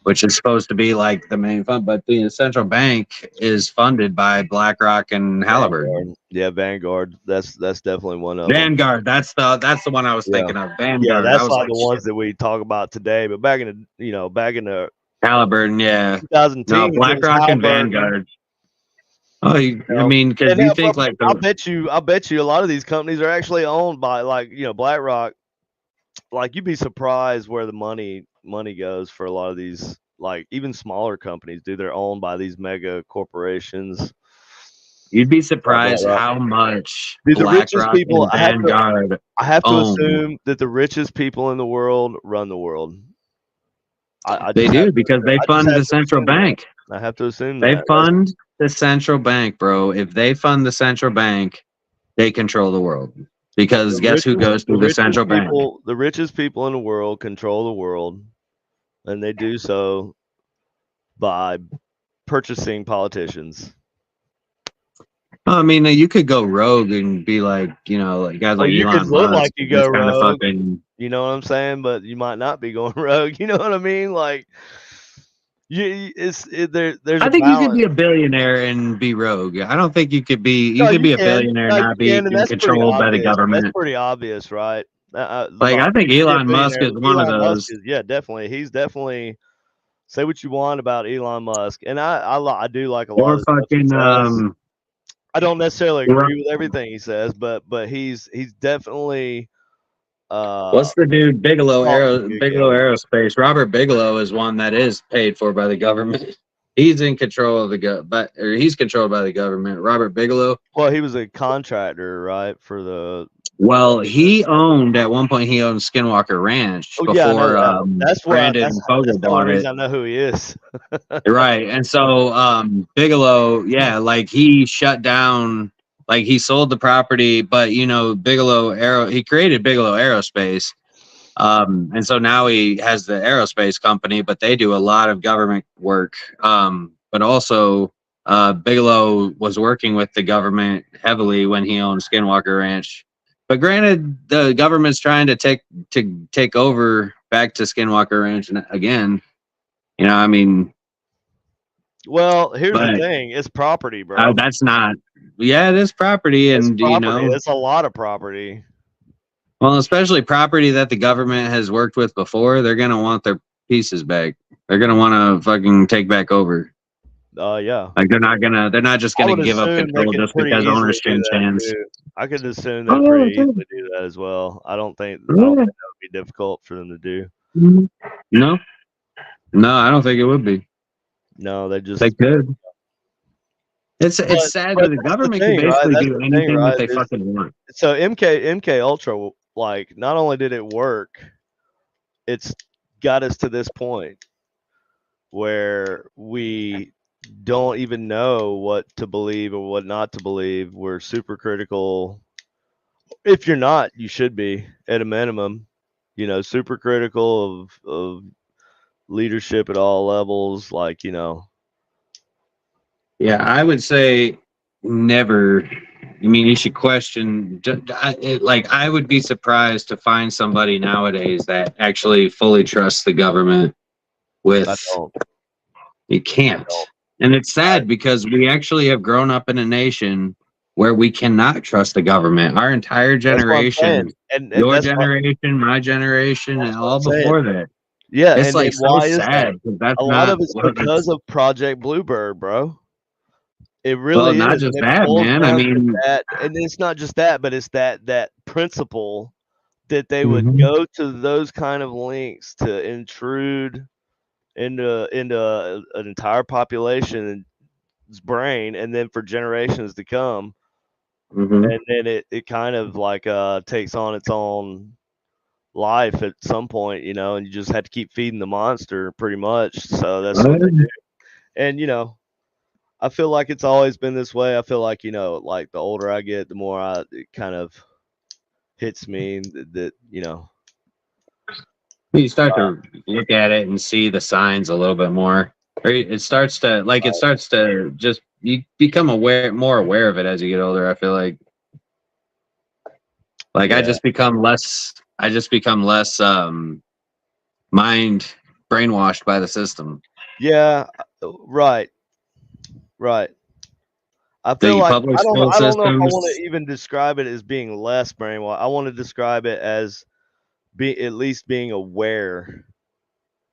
which is supposed to be like the main fund, but the central bank is funded by BlackRock and Halliburton. Vanguard. Yeah, Vanguard. That's definitely one of them. Vanguard, that's the one I was Yeah. thinking of. Yeah, Vanguard. I that's was like like, the shit. ones that we talk about today. But back in the Halliburton, yeah. No, 2010s, it was BlackRock and Halliburton. Vanguard. Oh, I Know. mean, because And you think like I'll bet you a lot of these companies are actually owned by BlackRock. Like you'd be surprised where the money goes for a lot of these, like even smaller companies, dude. They're owned by these mega corporations. you'd be Like surprised BlackRock. how much Dude, the richest BlackRock people, and Vanguard I have to own. assume that the richest people in the world run the world. They do because they I just fund have the to central assume that. bank. I have to assume They that. fund the central bank, bro. If they fund the central bank, they control the world. Because guess who goes through the central bank? The richest people in the world control the world, and they do so by purchasing politicians. I mean, you could go rogue and be like, like guys like You could Elon look Musk, like you go just kind of rogue, fucking. you know what I'm saying? But you might not be going rogue. You know what I mean? Like, there's I a think you could balance. be a billionaire and be rogue. I don't think you could be. You No, could you be a can. billionaire No, and you not be can, and that's pretty controlled by the obvious. That's government. pretty obvious, right? Like I think You can be a Elon Musk billionaire. is one of Elon Musk those. is, yeah, definitely. He's definitely. Say what you want about Elon Musk, and I do like a lot Or of the stuff he fucking says. I don't necessarily Ru- agree with everything he says, but he's definitely what's the dude talking a good Bigelow game. Aerospace? Robert Bigelow is one that is paid for by the government. He's in control of or he's controlled by the government. Robert Bigelow. Well, he was a contractor, right, for the. Well, he owned at one point. He owned Skinwalker Ranch Oh yeah, I know before that. Brandon Fogel That's the only bought it. reason I know who he is. Right. And so Bigelow, yeah, like he shut down, like he sold the property, but he created Bigelow Aerospace. And so now he has the aerospace company, but they do a lot of government work. But also Bigelow was working with the government heavily when he owned Skinwalker Ranch. But granted, the government's trying to take over back to Skinwalker Ranch again. I mean, Well, here's the but thing: it's property, bro. that's not. Yeah, it is property, It's and property. It's a lot of property. well, especially property that the government has worked with before. They're gonna want their pieces back. They're gonna want to fucking take back over. Yeah. Like they're not just gonna give up Assume they control could just pretty because easily owners do change that hands. too. I could assume they Oh, pretty okay. easily do that as well. I don't think Yeah. that would be difficult for them to do. No, I don't think it would be. No, they could. It's sad that the government can basically do anything that they fucking want. So MK Ultra, like, not only did it work, it's got us to this point where we don't even know what to believe or what not to believe. We're super critical. If you're not, you should be at a minimum. Super critical of leadership at all levels. Like, Yeah, I would say never. I mean, you should question. I would be surprised to find somebody nowadays that actually fully trusts the government. I don't. You can't, and it's sad because we actually have grown up in a nation where we cannot trust the government. Our entire generation, and your that's generation, my generation, and all before that. Yeah, It's and like so why is that? sad because that's A lot not of it's what because it's. of Project Bluebird, bro. It Well, really not is, just and it that, boils man. I down to mean, that. And it's not just that, but it's that principle that they would mhm. go to those kind of lengths to intrude into an entire population's brain, and then for generations to come, Mhm. and then it kind of like takes on its own life at some point, and you just have to keep feeding the monster pretty much. So that's what they do. And I feel like it's always been this way. I feel like, like the older I get, the more it kind of hits me that. You start Uh, to look at it and see the signs a little bit more, or it starts to just you become more aware of it as you get older. I feel like yeah. I just become less mind brainwashed by the system. Yeah. Right. Right. I feel The like public I don't school I don't know if I want systems, to even describe it as being less brainwashed. I want to describe it as at least being aware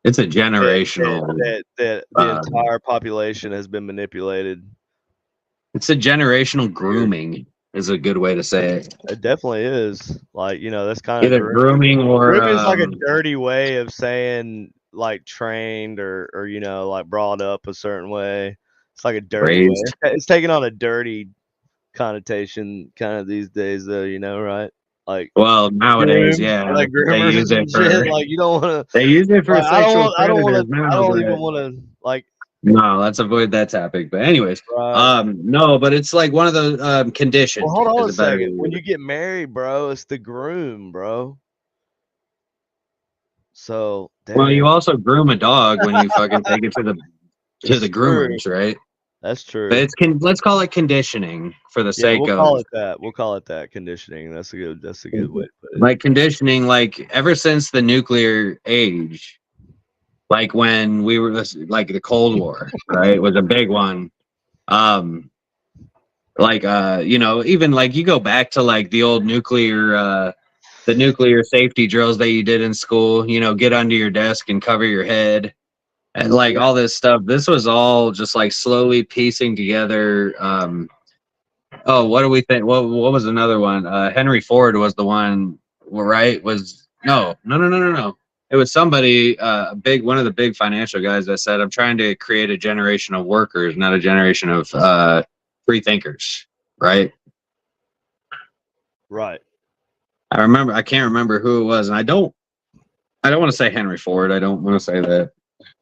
it's a that that generational that that the um, entire population has been manipulated. it's a generational grooming is a good way to say it. It definitely is. Like, that's kind of Either grooming or grooming is like a dirty way of saying like trained or like brought up a certain way. It's like a dirty way. raised. It's taking on a dirty connotation kind of these days though, right? Like Well, nowadays, groom, yeah, like they use groomers it and shit. for Like you don't want to. they use it for Like sexual I predators now, don't even but want to like. no, let's avoid that topic. But anyways, Right. no, but it's like one of those Well, conditioned hold on is a a better second. When word. you get married, bro, it's the groom, bro. So Well, damn, you also groom a dog when you fucking take it to it's the true. groomers, right? That's But true. let's call it conditioning for the Yeah, sake we'll of call it that. We'll call it that conditioning. That's a good way to put it. like conditioning, like ever since the nuclear age, like when we were like the Cold War, right, was a big one. Um, even like you go back to like the old the nuclear safety drills that you did in school, get under your desk and cover your head and like Yeah. all this stuff. This was all just like slowly piecing together. Oh, what do we think? What was another one? Henry Ford was the one, right? Was no. It was somebody, one of the big financial guys that said, "I'm trying to create a generation of workers, not a generation of free thinkers." Right? Right. I can't remember who it was, and I don't want to say Henry Ford. I don't want to say that,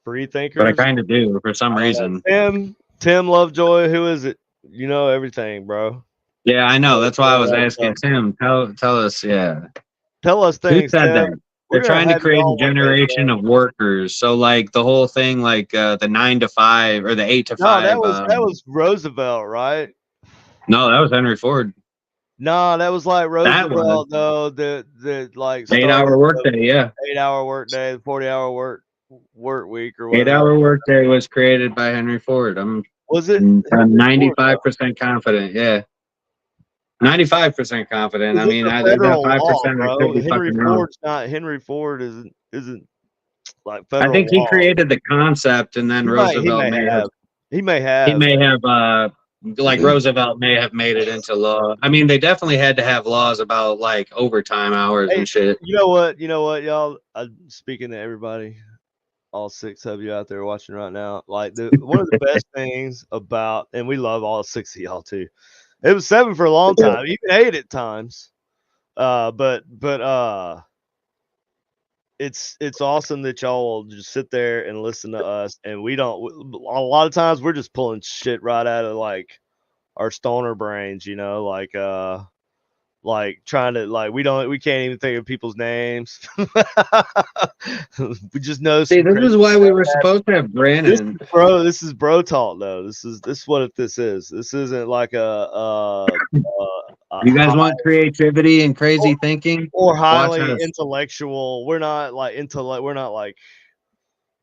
Free but I thinkers. kind of do for some I don't know. reason. Tim Lovejoy. Who is it? You know everything, bro. Yeah, I know. That's why I All was that asking stuff. Tim. Tell us. Yeah. Tell us Who things, said Tim. that? They're We're gonna trying to have you create a on one day, generation bro. of workers. So like the whole thing, like the 9 to 5 or the 8 to 5. That was Roosevelt, right? No, that was Henry Ford. No, that was like That was Roosevelt though. The like 8 hour started the workday. Yeah, 8-hour workday, 40-hour work week or eight whatever. hour workday was created by Henry Ford. Was it I'm Henry Ford though? 95% confident. Yeah, 95% confident. I Because mean, it's a that federal law, 5% I could bro. be fucking wrong. Henry Ford isn't like I federal think he law. created the concept, and then He Roosevelt may may have have. He may he have. may have like Roosevelt may have made it into law. I mean, they definitely had to have laws about like overtime hours Hey, and shit. you know what? You know what, y'all? Speaking to everybody, all 6 of you out there watching right now, like one of the best things about, and we love all 6 of y'all too. It was 7 for a long time, even 8 at times. But it's awesome that y'all will just sit there and listen to us, and we don't. A lot of times we're just pulling shit right out of like our stoner brains, like trying to like we can't even think of people's names. We just know See, some this crazy. is why we were supposed to have Brandon. This is bro talk though. This is what this is. This isn't like a You high guys want creativity and crazy thinking? or Watch highly us. intellectual. We're not like we're not like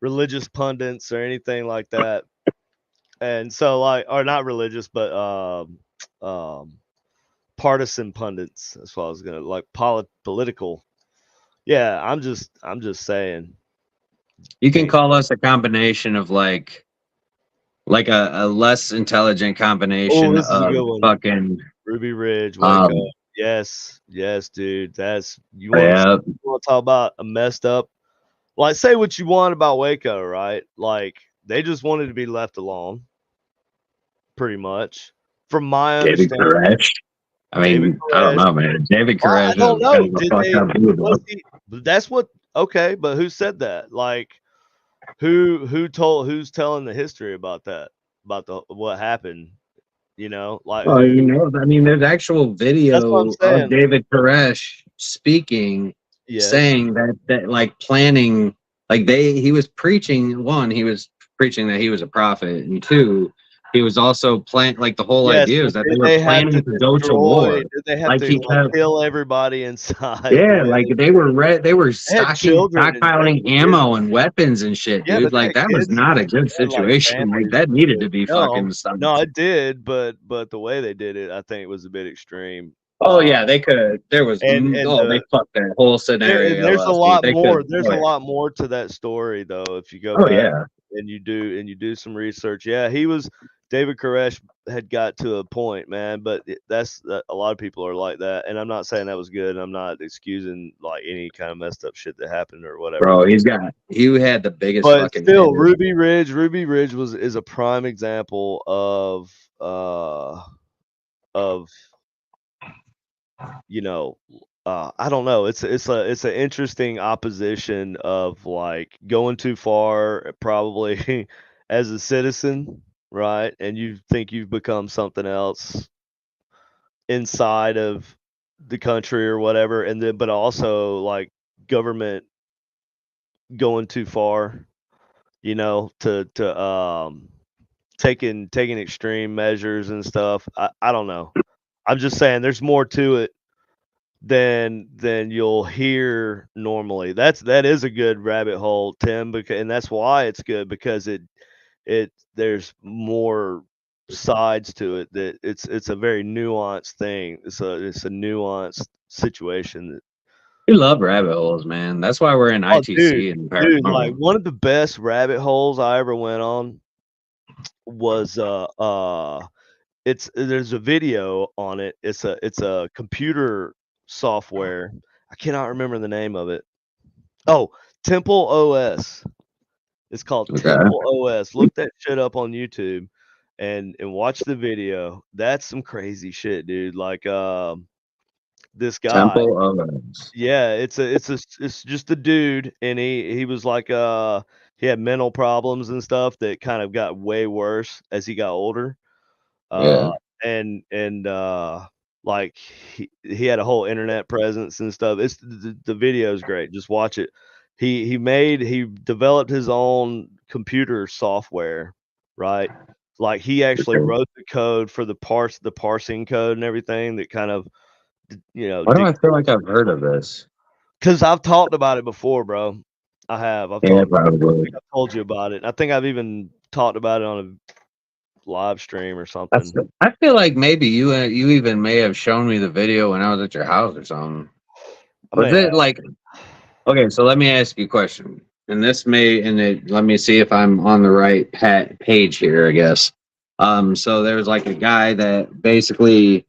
religious pundits or anything like that. And so like, or not religious, but um partisan pundits. That's what I was gonna like political. Yeah, I'm just saying. You can call us a combination of like a less intelligent combination this is a of good one. fucking Ruby Ridge, Waco. Yes, dude. That's you want to talk about a messed up. Like, say what you want about Waco, right? Like, they just wanted to be left alone, pretty much. From my David understanding, Koresh. I mean, I don't know, man. David Koresh I don't is know. kind of a Did fucked they? up dude. That's what. Okay, but who said that? Like, who's telling the history about that? About what happened? You know, like Well, you know, I mean, there's actual That's what I'm video saying. of David Koresh speaking, saying that like planning, like he was preaching. One, he was preaching that he was a prophet, and two, he was also like the whole idea is that they were planning to go to war. They have Like he kept, kill everybody inside. yeah, like they were children stockpiling ammo and weapons and shit, Yeah, dude. but Like that was not a good situation. Like that needed to be fucking stopped. No, it did, but the way they did it, I think, was a bit extreme. Oh yeah, they could. There was they fucked that whole scenario. There's a lot more. There's a yeah. lot more to that story, though. If you go Oh back yeah. and you do some research, yeah, David Koresh had got to a point, man. But that's a lot of people are like that, and I'm not saying that was good. I'm not excusing like any kind of messed up shit that happened or whatever. Bro, he had the biggest But fucking still, head. Ruby Ridge is a prime example of you know, I don't know. It's an interesting opposition of like going too far, probably as a citizen, right? And you think you've become something else inside of the country or whatever, and then but also like government going too far, you know, to taking extreme measures and stuff. I don't know. I'm just saying there's more to it than you'll hear normally. That is a good rabbit hole, Tim, and that's why it's good, because it there's more sides to it. That it's a very nuanced thing. It's a nuanced situation. We love rabbit holes, man. That's why we're in ITC and Paranormal. Dude, like one of the best rabbit holes I ever went on was there's a video on it. It's a computer software. I cannot remember the name of it. Oh, Temple OS. It's called Temple OS. Look that shit up on YouTube and watch the video. That's some crazy shit, dude. Like this guy. Temple OS. Yeah, it's just a dude, and he was like he had mental problems and stuff that kind of got way worse as he got older. And like he had a whole internet presence and stuff. It's the video is great. Just watch it. He developed his own computer software, right? Like he actually wrote the code for the parsing code and everything that kind of, you know. Why do I feel like I've heard of this? Because I've talked about it before, bro. I have. I've told you about it. I think I've even talked about it on a live stream or something. I feel like maybe you even may have shown me the video when I was at your house or something. Was it like, okay, so let me ask you a question. And let me see if I'm on the right page here, I guess. So there was like a guy that basically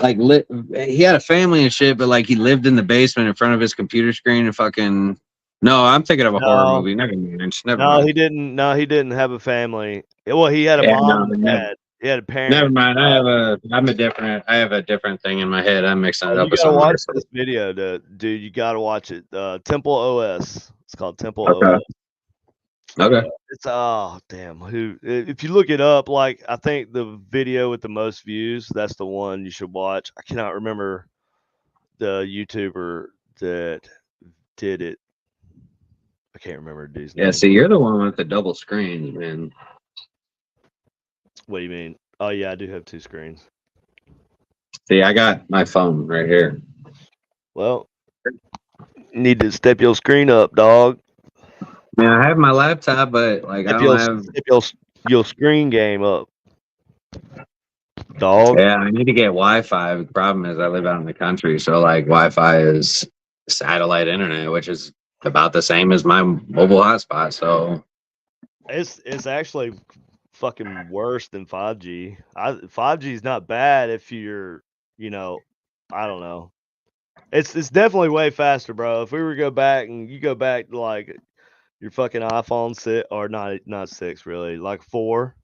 like he had a family and shit, but like he lived in the basement in front of his computer screen and fucking. No, I'm thinking of a horror movie. Never mind. He didn't. No, he didn't have a family. Well, he had a mom and dad. He had a parent. Never mind. I have a different thing in my head. I'm mixing it up. You gotta watch this video, dude. You gotta watch it. Temple OS. It's called Temple OS. Okay. It's damn. If you look it up, like I think the video with the most views, that's the one you should watch. I cannot remember the YouTuber that did it. I can't remember dude's name. Yeah, see, you're the one with the double screens, man. What do you mean? Oh yeah, I do have two screens. See, I got my phone right here. Well, need to step your screen up, dog. Man, I have my laptop, but like I don't have your screen game up, dog. Yeah, I need to get Wi-Fi. The problem is I live out in the country, so like Wi-Fi is satellite internet, which is about the same as my mobile hotspot. So It's actually fucking worse than 5G. 5G is not bad if you're, I don't know. It's definitely way faster, bro. If we were to go back and you go back to like your fucking iPhone 6 or not 6 really, like 4,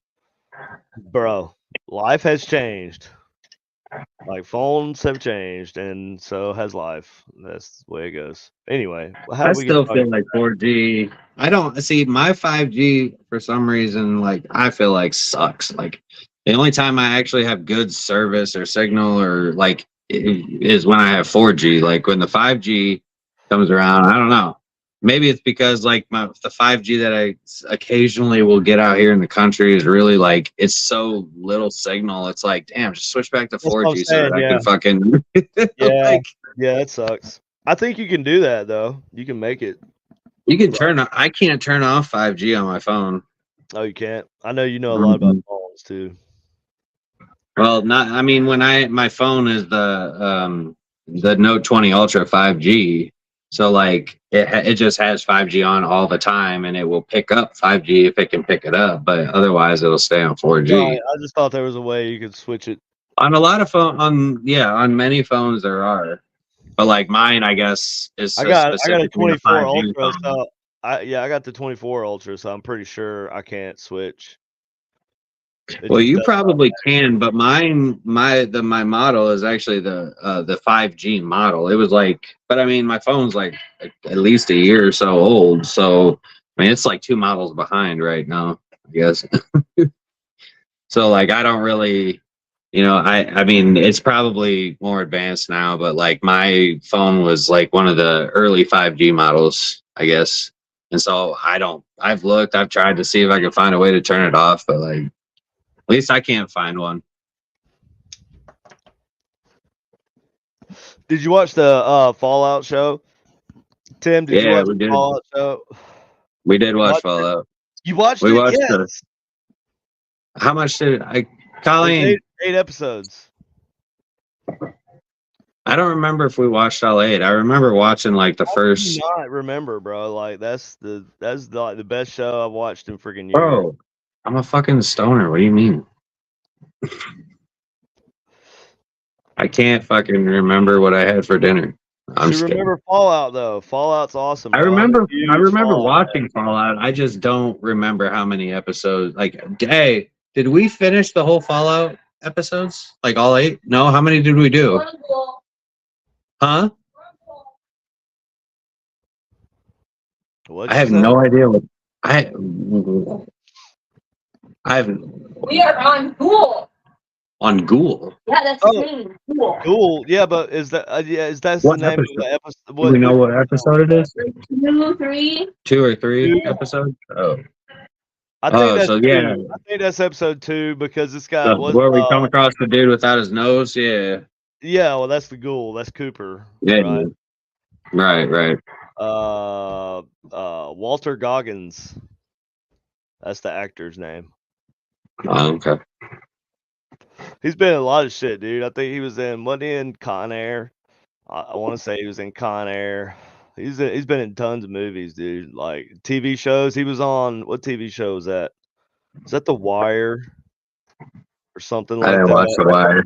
bro, life has changed. Like phones have changed, and so has life. That's the way it goes. Anyway, how I do we get still talking? feel like 4G. I don't see my 5G for some reason. Like I feel like sucks. Like the only time I actually have good service or signal or like is when I have 4G. Like when the 5G comes around, I don't know. Maybe it's because like the 5G that I occasionally will get out here in the country is really like it's so little signal. It's like damn, just switch back to That's what I'm 4G so that saying. I Yeah, can fucking yeah, like yeah. It sucks. I think you can do that though. You can make it. you can turn. I can't turn off 5G on my phone. Oh, you can't. I know you know a lot about Mhm. phones too. Well, not. I mean, when my phone is the Note 20 Ultra 5G, so like it just has 5G on all the time, and it will pick up 5G if it can pick it up, but otherwise it'll stay on Right. 4G. I just thought there was a way you could switch it. On a lot of on many phones there are, but like mine, I guess is I got a specifically a 24 5G Ultra, phone. so I got the 24 Ultra, so I'm pretty sure I can't switch. It Well, just you does. probably can, but my model is actually the 5G model. It was like, but I mean, my phone's like at least a year or so old, so I mean, it's like two models behind right now, I guess. So like, I don't really, I mean, it's probably more advanced now, but like my phone was like one of the early 5G models, I guess. And so I've looked, I've tried to see if I can find a way to turn it off, but like at least I can't find one. Did you watch the Fallout show? Tim, did you Yeah, watch we the did. Fallout show? We did You watch watched it? Fallout. You watched We it? watched the. Yes. How much did I? There's Colleen, eight episodes. I don't remember if we watched all eight. I remember watching like the How do you first. not remember, bro? Like that's like the best show I've watched in freaking years. Bro, I'm a fucking stoner. What do you mean? I can't fucking remember what I had for dinner. I'm Should just kidding. remember Fallout though. Fallout's awesome, I bro. I'm a remember. I huge remember Fallout. watching Fallout. I just don't remember how many episodes. Like, hey, did we finish the whole Fallout episodes? Like all eight? No. How many did we do? Huh? What'd I she have say? no idea what I I've We are on Ghoul. on Ghoul. Yeah, that's Oh, his name. Ghoul. cool. Yeah, but is that's the What name of episode? the episode? Do we know Which what episode episode was it that? is? 2, 3. Two or three 2? episodes? Oh. I think Oh, that's so 2. yeah. I think that's episode 2 because this So guy was where we come across the dude without his nose? Yeah. yeah, well that's the ghoul. That's Cooper, Yeah. right? Right, right. Walter Goggins. That's the actor's name. Oh, okay. He's been in a lot of shit, dude. I think he was in wasn't he in Con Air? I want to say he was in Con Air. He's been in tons of movies, dude. Like TV shows. He was on what TV show was that? Is that The Wire or something I like didn't watch that? The Wire.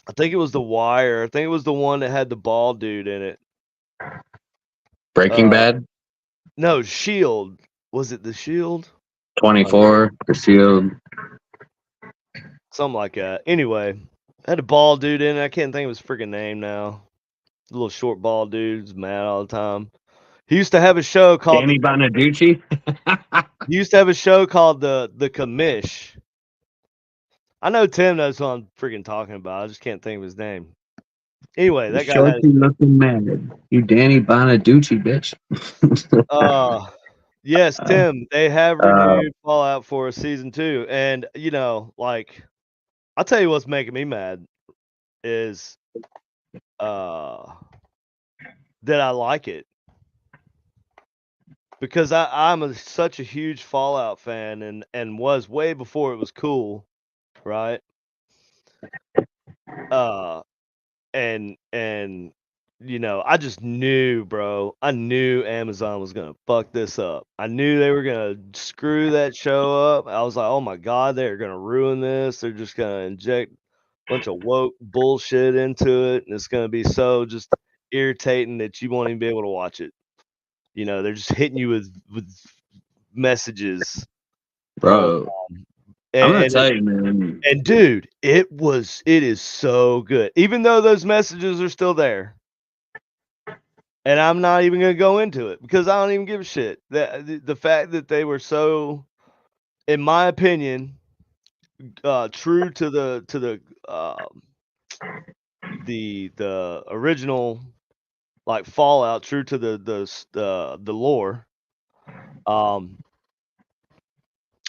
I think it was The Wire. I think it was the one that had the bald dude in it. Breaking Uh, Bad? no, Shield. Was it The Shield? 24, The Shield. Something like that. Anyway, had a bald dude in it. I can't think of his freaking name now. The little short bald dude's mad all the time. He used to have a show called Danny Bonaducci? He used to have a show called the Commish. I know Tim knows what I'm freaking talking about. I just can't think of his name. Anyway, that guy had Shorty looking mad. You Danny Bonaducci, bitch. yes, Tim, they have Uh, renewed Fallout for season 2. And like I'll tell you what's making me mad is that I like it. Because I'm such a huge Fallout fan and was way before it was cool, right? Uh and I just knew, bro. I knew Amazon was gonna fuck this up. I knew they were gonna screw that show up. I was like, oh my god, they're gonna ruin this. They're just gonna inject a bunch of woke bullshit into it, and it's gonna be so just irritating that you won't even be able to watch it. They're just hitting you with messages the whole Bro, time. I'm gonna And tell you, man. and dude, it is so good. Even though those messages are still there. And I'm not even gonna go into it because I don't even give a shit. The fact that they were so, in my opinion, true to the original like Fallout, true to the lore.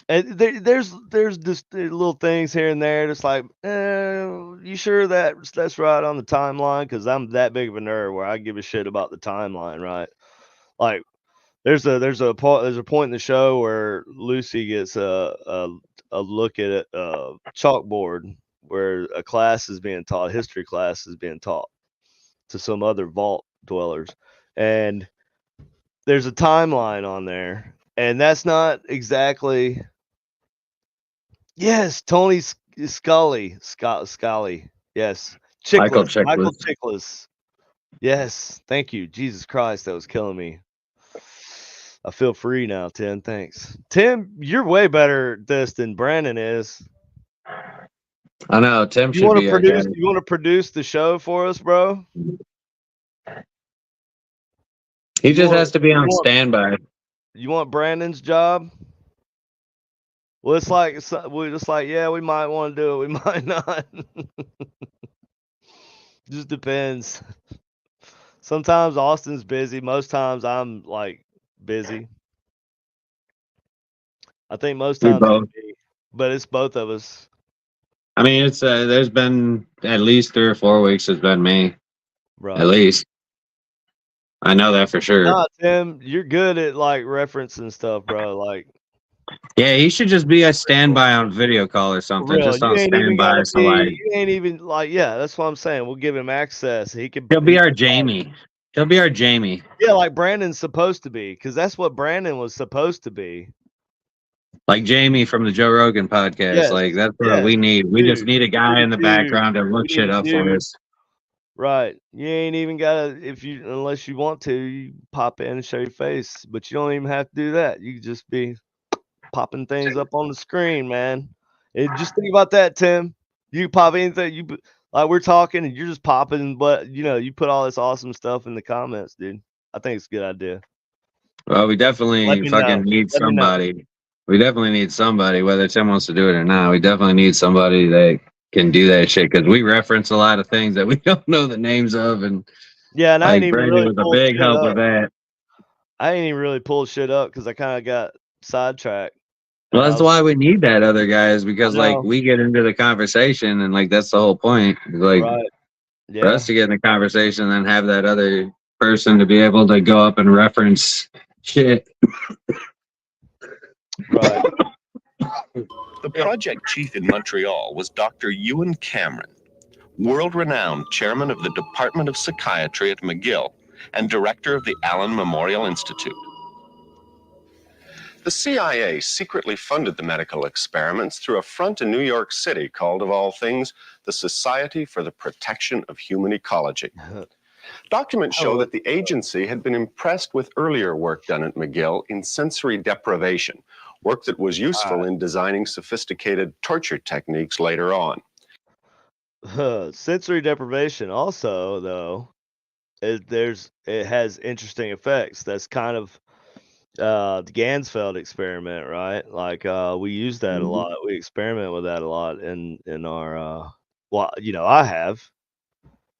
And there's just little things here and there, just like, you sure that's right on the timeline? Because I'm that big of a nerd where I give a shit about the timeline, right? Like, there's a point in the show where Lucy gets a look at a chalkboard where a class is being taught, history class is being taught to some other vault dwellers, and there's a timeline on there, and that's not exactly. Yes, Tony Scully. Yes. Michael Michael Chiklis. Chiklis. Yes. Thank you. Jesus Christ, that was killing me. I feel free now, Tim. Thanks. Tim, you're way better at this than Brandon is. I know Tim You should want be to our guy. produce? You want to produce the show for us, bro? He just has to be on standby. You want Brandon's job? Well, we're just like, yeah, we might want to do it, we might not. Just depends. Sometimes Austin's busy. Most times I'm like busy. I think most We times both. it's me, but it's both of us. I mean, it's there's been at least 3 or 4 weeks. It's been me, Right. at least. I know that for sure. Nah, Tim, you're good at like referencing stuff, bro. Like, Yeah, he should just be a standby on video call or for something, real, just you on ain't even standby. gotta So be. like, You ain't even like. Yeah, that's what I'm saying. We'll give him access. He can. he'll be our Jamie. He'll be our Jamie. Yeah, like Brandon's supposed to be, because that's what Brandon was supposed to be. Like Jamie from the Joe Rogan podcast. Yes, Like that's what yes, we need. We just dude. need a guy We in the need a dude. background to We look need shit a up for dude. us. Right. You ain't even gotta unless you want to, you pop in and show your face. But you don't even have to do that. You can just be popping things up on the screen, man. And just think about that, Tim. You can pop anything like we're talking and you're just popping, but you put all this awesome stuff in the comments, dude. I think it's a good idea. Well, we Let definitely me fucking know. need Let me know. somebody. We definitely need somebody, whether Tim wants to do it or not. We definitely need somebody that can do that shit because we reference a lot of things that we don't know the names of, and Yeah, and I ain't like even Brandon really was a pulled big shit help with up. that. I ain't even really pulled shit up because I kind of got sidetracked. Well, that's why we need that other guy is because like know. we get into the conversation and like that's the whole point. Like Right. for Yeah. us to get in the conversation and then have that other person to be able to go up and reference shit. Right. The project chief in Montreal was Dr. Ewan Cameron, world-renowned chairman of the Department of Psychiatry at McGill and director of the Allen Memorial Institute. The CIA secretly funded the medical experiments through a front in New York City called, of all things, the Society for the Protection of Human Ecology. Documents show that the agency had been impressed with earlier work done at McGill in sensory deprivation, work that was useful in designing sophisticated torture techniques later on. Sensory deprivation also, though, it has interesting effects. That's kind of the Gansfeld experiment, right? Like we use that a lot. We experiment with that a lot in our I have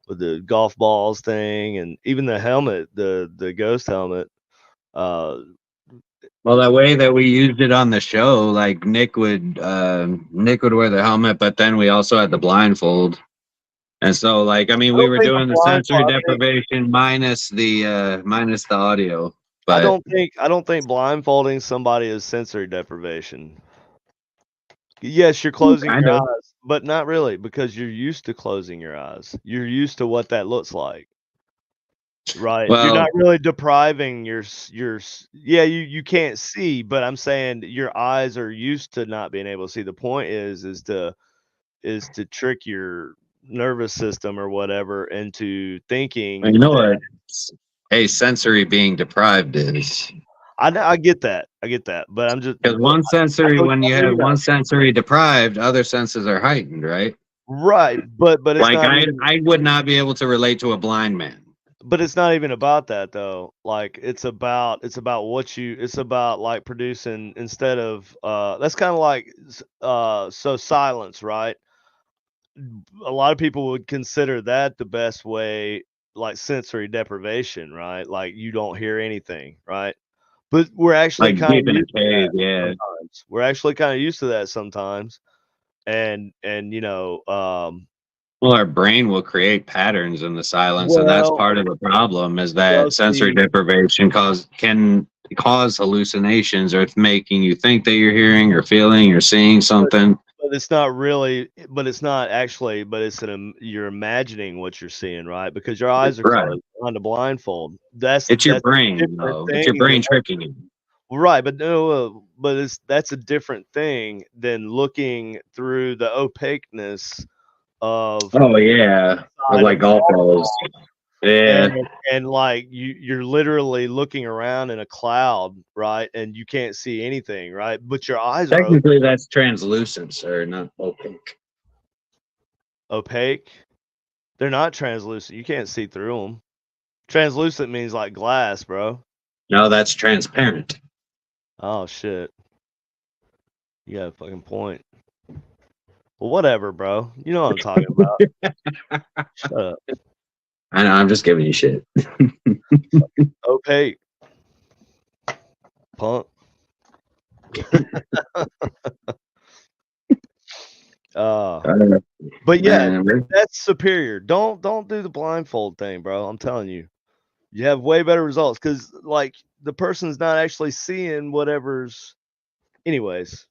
with the golf balls thing and even the helmet, the ghost helmet. Well, that way that we used it on the show, like Nick would wear the helmet, but then we also had the blindfold. And so like I mean we were doing the sensory deprivation minus the audio. But I don't think blindfolding somebody is sensory deprivation. Yes, you're closing your eyes, but not really because you're used to closing your eyes. You're used to what that looks like. right? You're Well, not really depriving yeah, you can't see, but I'm saying your eyes are used to not being able to see. The point is to trick your nervous system or whatever into thinking you know that what a sensory being deprived is. I get that. I get that. But I'm just Because but when you have you know, one sensory deprived, other senses are heightened, right? right, but it's Like not even I would not be able to relate to a blind man. but it's not even about that though. Like it's about it's about like producing instead of that's kind of like so silence, right? A lot of people would consider that the best way, like sensory deprivation, right? Like you don't hear anything, right? But we're actually Like kind of deep in a used to cave, that yeah. sometimes. We're actually kind of used to that sometimes. And Well, our brain will create patterns in the silence, and that's well, part of the problem. Is well, that sensory see, deprivation can cause hallucinations, or it's making you think that you're hearing or feeling or seeing but something. but it's not really, but it's not actually, but it's you're imagining what you're seeing, right? Because your eyes are Right. closed on the blindfold. That's It's your that's a brain, different though. It's your thing than brain tricking you. right, but no, but that's a different thing than looking through the opaqueness of Oh yeah, with side like of golf balls. Yeah. and like you're literally looking around in a cloud, right? And you can't see anything, right? But your eyes are Technically, that's translucent, sir, not opaque. opaque. They're not translucent. You can't see through them. Translucent means like glass, bro. No, that's transparent. Oh shit. You got a fucking point. Well, whatever, bro. You know what I'm talking about. Shut up. I know. I'm just giving you shit. Opaque. Punk. Uh, but yeah, Man, that's superior. Don't do the blindfold thing, bro. I'm telling you. You have way better results because like the person's not actually seeing whatever's anyways.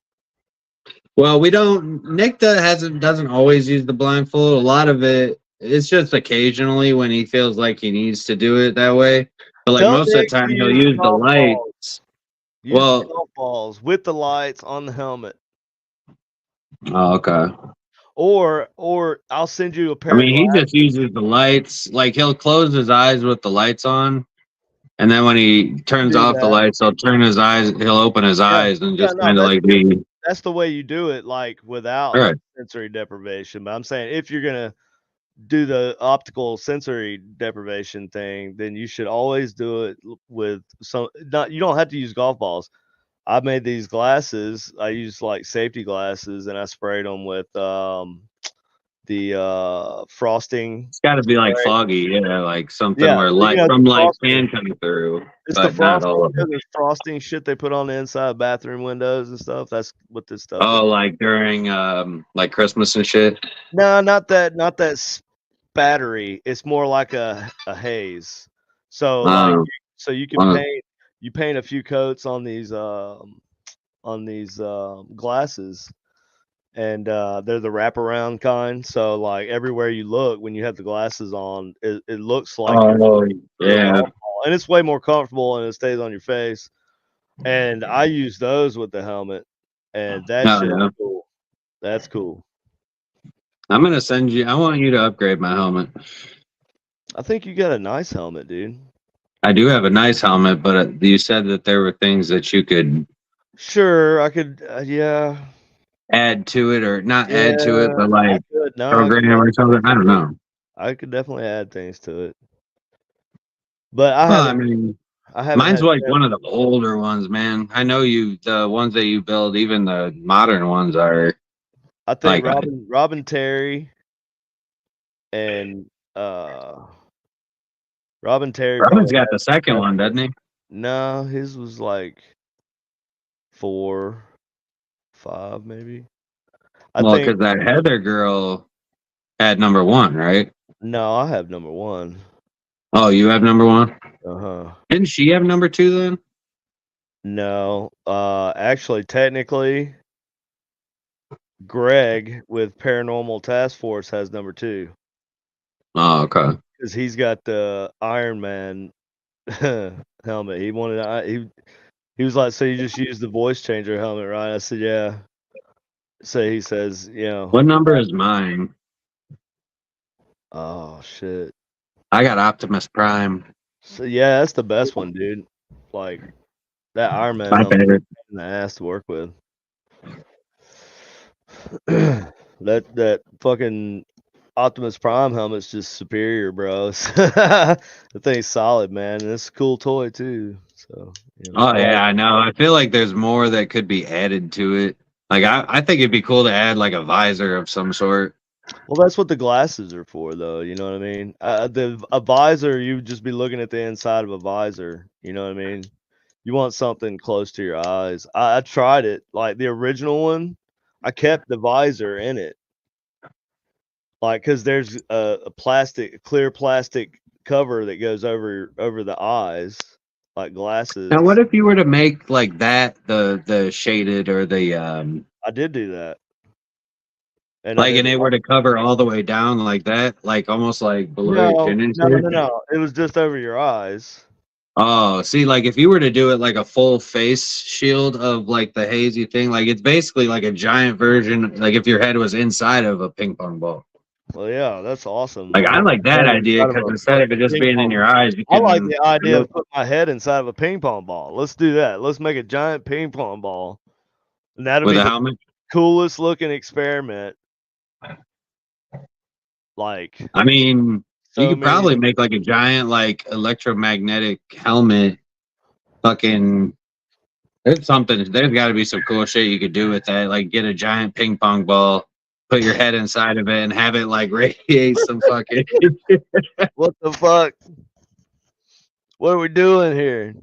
well, we don't. Nick doesn't always use the blindfold. A lot of it's just occasionally when he feels like he needs to do it that way. But like Tell most of the Nick time, to he'll use use the golf balls. lights. Use the Well, golf balls with the lights on the helmet. oh, okay. Or I'll send you a I pair of mean, he glasses. just uses the lights. Like he'll close his eyes with the lights on, and then when he turns Do off the that. lights, he'll turn his eyes. He'll open his Yeah. eyes and Yeah, just no, kind of like be. that's the way you do it, like All without right. sensory deprivation. But I'm saying if you're gonna do the optical sensory deprivation thing, then you should always do it with some not you don't have to use golf balls. I made these glasses. I used like safety glasses and I sprayed them with the frosting It's got to be like spray. foggy, yeah, like something Yeah, where well, light the from light frosting. can come through, It's the but not frosting, all of it. the frosting shit they put on the inside of bathroom windows and stuff. That's what this stuff is. Oh, like during like Christmas and shit. No, not that spattery. It's more like a haze. So like Um, so you can uh, paint a few coats on these glasses and they're the wraparound kind. So like everywhere you look when you have the glasses on, it looks like you're oh through a yeah. golf ball. And it's way more comfortable and it stays on your face. And I use those with the helmet and that Oh shit is yeah. cool. That's cool. I'm gonna send you. I want you to upgrade my helmet. I think you got a nice helmet, dude. I do have a nice helmet, but you said that there were things that you could Sure, I could yeah. add to it, or not Yeah, add to it, but I like could. No, I could program or something. I don't definitely know. I could definitely add things to it. But Well, I mean, I haven't mine's had like one of the older ones, man. I know the ones that you build, even the modern ones are I think like Robin Terry and Robin Terry Robin's probably got the second had one, doesn't he? no, his was like 4, 5 maybe. I Well, think because that Heather girl had number one, right? no, I have number 1. Oh, you have number one? Uh-huh. Didn't she have number two then? No, actually technically Greg with Paranormal Task Force has number 2. Oh, okay. because he's got the Iron Man helmet. He wanted he was like, so you just use the voice changer helmet, right? I said, yeah. So he says, What number is mine? oh shit. I got Optimus Prime. So yeah, that's the best one, dude. Like that Iron Man My helmet favorite. in the ass to work with. that fucking Optimus Prime helmet's just superior, bro. The thing's solid, man. And it's a cool toy too. So Oh yeah, I know. I feel like there's more that could be added to it. Like I think it'd be cool to add like a visor of some sort. Well, that's what the glasses are for, though. You know what I mean? A visor, you'd just be looking at the inside of a visor. You know what I mean? You want something close to your eyes. I tried it, like the original one. I kept the visor in it, like because there's a clear plastic cover that goes over the eyes, like glasses. Now, what if you were to make like that the shaded or the I did do that, and like, and it were to cover all the way down like that, like almost like below your chin and shit? no. It was just over your eyes. Oh, see, like if you were to do it like a full face shield of like the hazy thing, like it's basically like a giant version, like if your head was inside of a ping pong ball. Well, yeah, that's awesome. Like I like that idea because instead of it just being in your eyes, you I can. like the idea of putting my head inside of a ping pong ball. Let's do that. Let's make a giant ping pong ball, and that'll with be a the helmet. coolest looking experiment. Like, I mean, so you could probably make like a giant like electromagnetic helmet. Fucking, there's something. There's got to be some cool shit you could do with that. Like get a giant ping pong ball, put your head inside of it, and have it like radiate some fucking. what the fuck? What are we doing here?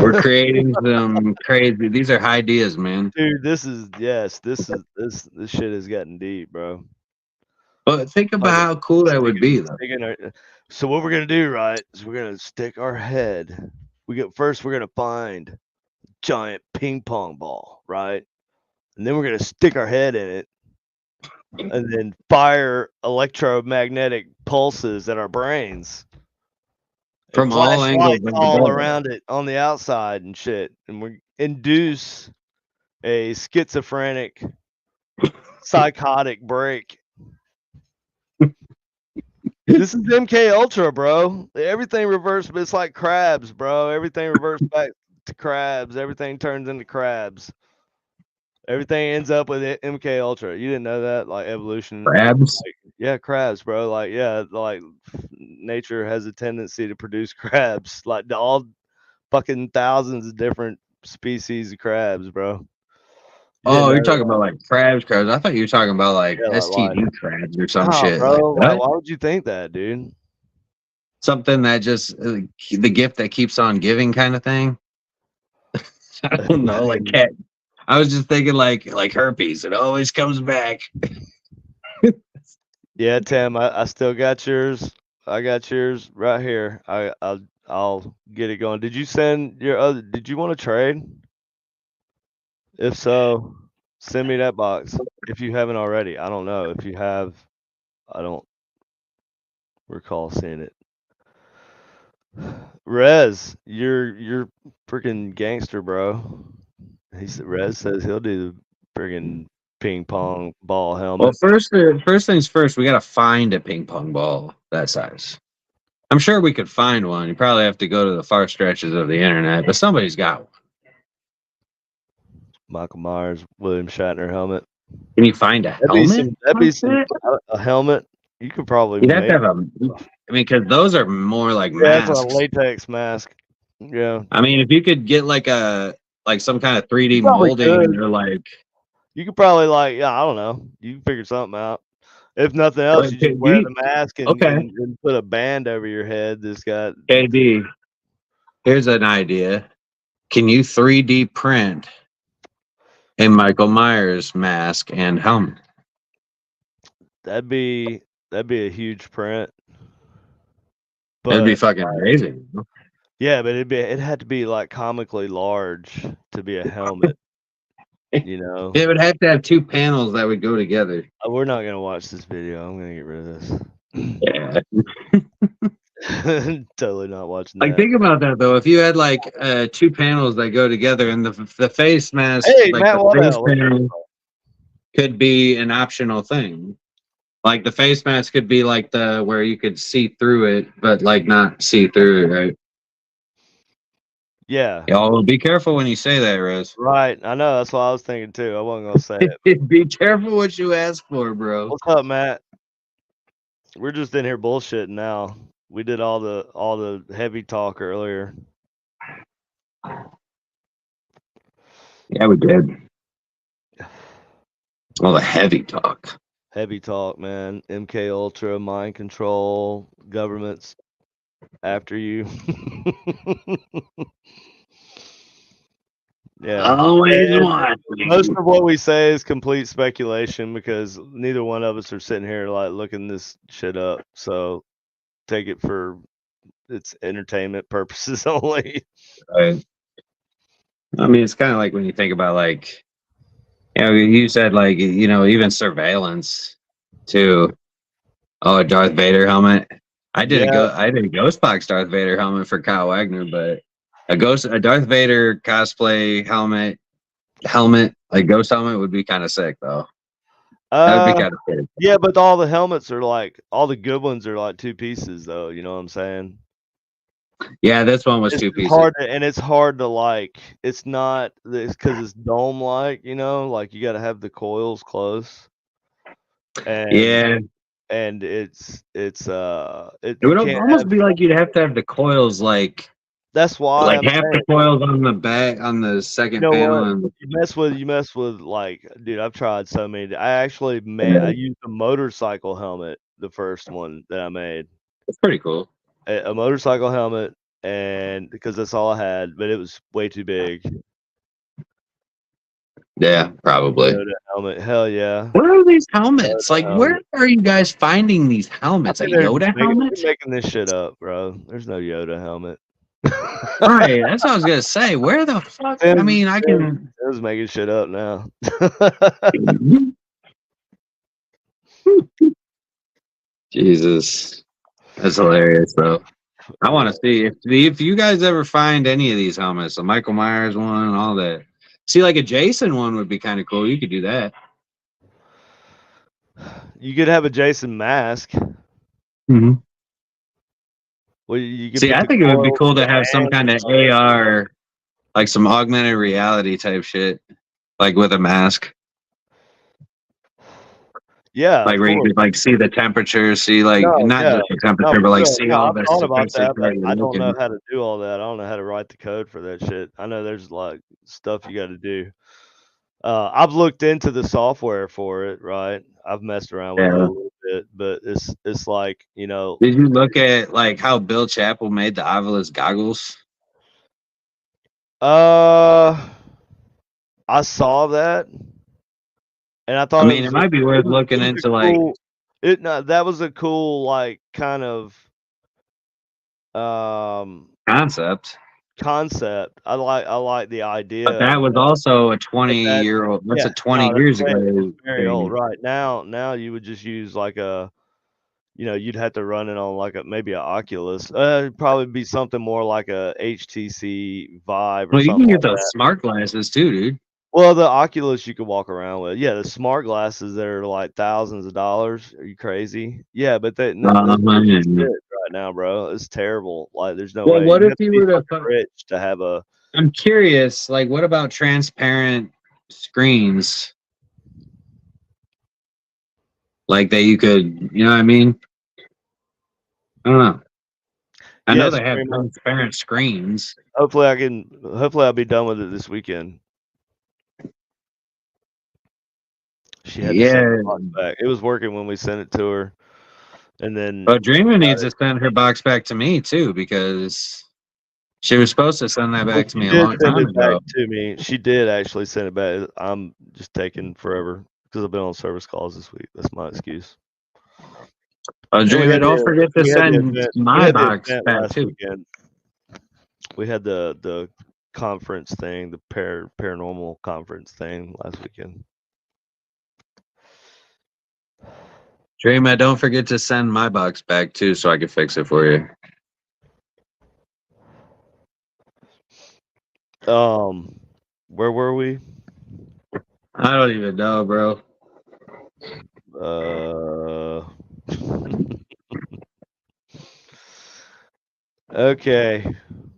We're creating some crazy. These are ideas, man. Dude, this shit has gotten deep, bro. But think about how cool that would be, though. So what we're gonna do, right, is we're gonna stick our head. We're gonna find a giant ping pong ball, right? And then we're gonna stick our head in it and then fire electromagnetic pulses at our brains. From all angles all around it on the outside and shit. And we induce a schizophrenic psychotic break. This is MK Ultra, bro. Everything reverts, but it's like crabs, bro. Everything reverts back to crabs. Everything turns into crabs. Everything ends up with MK Ultra. You didn't know that? Like evolution. Crabs? Yeah, crabs, bro. Like, yeah, like nature has a tendency to produce crabs. Like all fucking thousands of different species of crabs, bro. Oh, you're talking about like crabs. I thought you were talking about like STD crabs or some shit. Bro, like, why would you think that, dude? Something that just the gift that keeps on giving kind of thing. I don't know, like cat. I was just thinking like herpes. It always comes back. Yeah, Tim, I still got yours. I got yours right here. I'll get it going. Did you send your other? Did you want to trade? If so, send me that box if you haven't already. I don't know if you have. I don't recall seeing it. Rez, you're freaking gangster, bro. Rez says he'll do the friggin' ping pong ball helmet. Well, first things first, we gotta find a ping pong ball that size. I'm sure we could find one. You probably have to go to the far stretches of the internet, but somebody's got one. Michael Myers, William Shatner helmet. Can you find a helmet? That'd be a helmet. You could probably. You'd have to have a. I mean, because those are more like masks. That's a latex mask. Yeah. I mean, if you could get like some kind of 3D molding or like. You could probably I don't know. You can figure something out. If nothing else, you just wear the mask and put a band over your head that's got. KD, here's an idea. Can you 3D print a Michael Myers mask and helmet? That'd be a huge print. But, that'd be fucking amazing. Yeah, but it had to be like comically large to be a helmet. You know, it would have to have two panels that would go together. We're not gonna watch this video. I'm gonna get rid of this. Yeah. Totally not watching Like that. think about that though. If you had like two panels that go together, and the face mask, Hey, like Matt the face Waddell. panel, could be an optional thing. Like the face mask could be like the where you could see through it, but like not see through it, right? Yeah, Y'all be careful when you say that, Rose. right. I know. That's what I was thinking too. I wasn't gonna say it. Be careful what you ask for, bro. What's up, Matt? We're just in here bullshitting now. We did all the heavy talk earlier. Yeah, we did. All the heavy talk. Heavy talk, man. MK Ultra, mind control, governments after you. Yeah. Always And watching. most of what we say is complete speculation because neither one of us are sitting here like looking this shit up. So take it for its entertainment purposes only. Right. I mean, it's kind of like when you think about like, you said like, even surveillance too. Oh, a Darth Vader helmet. I did Yeah. I did a Ghost Box Darth Vader helmet for Kyle Wagner, but a Darth Vader cosplay helmet, like ghost helmet would be kind of sick though. That would be kind of sick. Yeah, but all the helmets are like all the good ones are like two pieces though, you know what I'm saying? Yeah, this one was It's two pieces. hard to, and it's hard to like it's not it's because it's dome like, like you gotta have the coils close. And Yeah, and it it you would can't almost have be like you'd have to have the coils that's why like I'm half saying the coils on the back on the you second know panel, what? and You mess with like dude, I've tried so many. I actually I used a motorcycle helmet, the first one that I made. it's pretty cool. A motorcycle helmet, and because that's all I had, but it was way too big. Yeah, probably. Yoda helmet, hell yeah. Where are these helmets? Yoda Like, where helmet. are you guys finding these I helmets? A think they're Yoda helmet? making this shit up, bro. There's no Yoda helmet. Right, that's what I was gonna say. Where the fuck? I mean, I can. I was making shit up now. Jesus, that's hilarious, though. I want to see if you guys ever find any of these helmets, the Michael Myers one, all that. See, like a Jason one would be kind of cool. You could do that. You could have a Jason mask. Mm-hmm. Well, you could See, put I the think it would be coils cool in to the have some kind of hand. AR, like some augmented reality type shit, like with a mask. Yeah, Like of where you course. could like see the temperature, see like No, not yeah. just the No, temperature, for but like sure. see No, all I've the thought about that, but sophisticated I don't know looking. how to do all that. I don't know how to write the code for that shit. I know there's like stuff you got to do. I've looked into the software for it, right? I've messed around with it a Yeah. little bit, but it's like, Did you look at like how Bill Chappell made the Ovilus goggles? I saw that and I I thought mean, it might be worth looking it was into a like cool that was a cool like kind of concept. concept. I like the idea But that of was also a but that 20-year-old. That's yeah, a 20 no, that's years very, ago very old. thing. Right. Now you would just use like a you'd have to run it on like maybe a Oculus. It'd probably be something more like a HTC Vive or Well, you something can get like those that. smart glasses too, dude. Well, the Oculus you could walk around with. Yeah, the smart glasses that are like thousands of dollars. Are you crazy? Yeah, but that's shit Man. right now, bro. It's terrible. Like, there's no Well, way. what You if have to you be were to? fucking rich to have a. I'm curious. Like, what about transparent screens? Like that you could, you know what I mean? I don't know. I know Yeah, they have streamer. transparent screens. Hopefully, Hopefully, I'll be done with it this weekend. She had to send Yeah. the box back. It was working when we sent it to her, and then But Dreamer needs to send her box back to me too, because she was supposed to send that back to she me a did long send time it back ago. to me. She did actually send it back. I'm just taking forever because I've been on service calls this week. That's my excuse. Oh, Dreamer, don't forget to send my box back last too. weekend. We had the conference thing, the paranormal conference thing last weekend. Dreamer, don't forget to send my box back too, so I can fix it for you. Where were we? I don't even know, bro. Okay.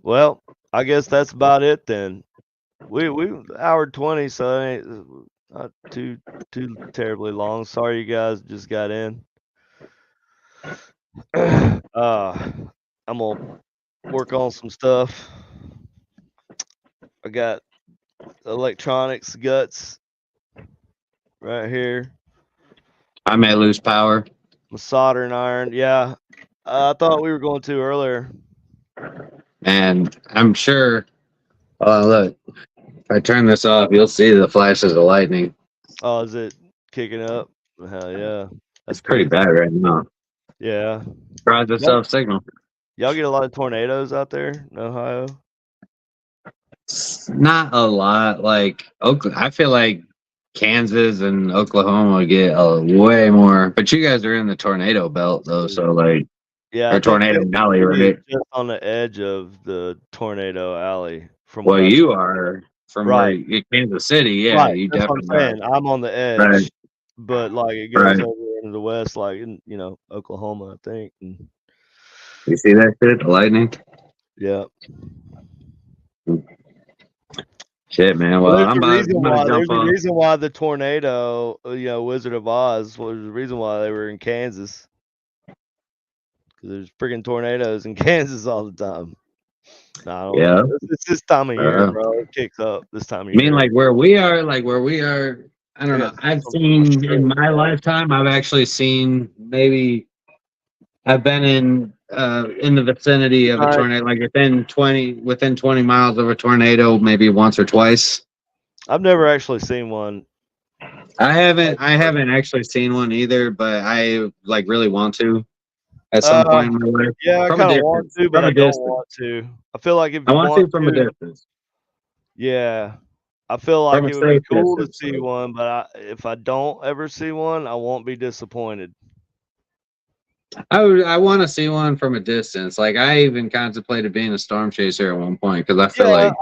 Well, I guess that's about it then. We hour 20, so it ain't not too terribly long. Sorry you guys just got in. I'm gonna work on some stuff. I got electronics guts right here. I may lose power. My soldering iron. Yeah. I thought we were going to earlier. And I'm sure. Oh, look. If I turn this off, you'll see the flashes of lightning. Oh, is it kicking up? Hell yeah. That's It's pretty crazy. bad right now. Yeah. Tries itself signal. Y'all get a lot of tornadoes out there in Ohio? Not a lot. Like I feel like Kansas and Oklahoma get way more. But you guys are in the tornado belt though, so like Yeah, or I think tornado Kansas alley, City is right? just on the edge of the tornado alley. From Well, what I you are from where right, Kansas City, yeah, right. you That's what definitely I'm are. saying. I'm on the edge, Right, but like it goes right. over into the west, like in Oklahoma, I think. And, You see that shit? The lightning? yeah. Shit, man. Well, There's I'm a about reason to why. jump There's a on. reason why the tornado, Wizard of Oz, was the reason why they were in Kansas. Because there's freaking tornadoes in Kansas all the time. No, I don't Yeah. know. It's this time of year, bro. It kicks up this time of I mean, year. like where we are, I don't know. I've seen in my lifetime, I've actually seen maybe I've been in the vicinity of a tornado, like within 20 miles of a tornado, maybe once or twice. I've never actually seen one. I haven't actually seen one either, but I like really want to at some point in my life. Yeah, I From a kind of want distance. to, but From I a don't distance. want to. I feel like if I you want to from a distance. yeah, I feel like From a it would be safe cool to distance, see though. one, but if I don't ever see one, I won't be disappointed. I want to see one from a distance. Like I even contemplated being a storm chaser at one point because I feel like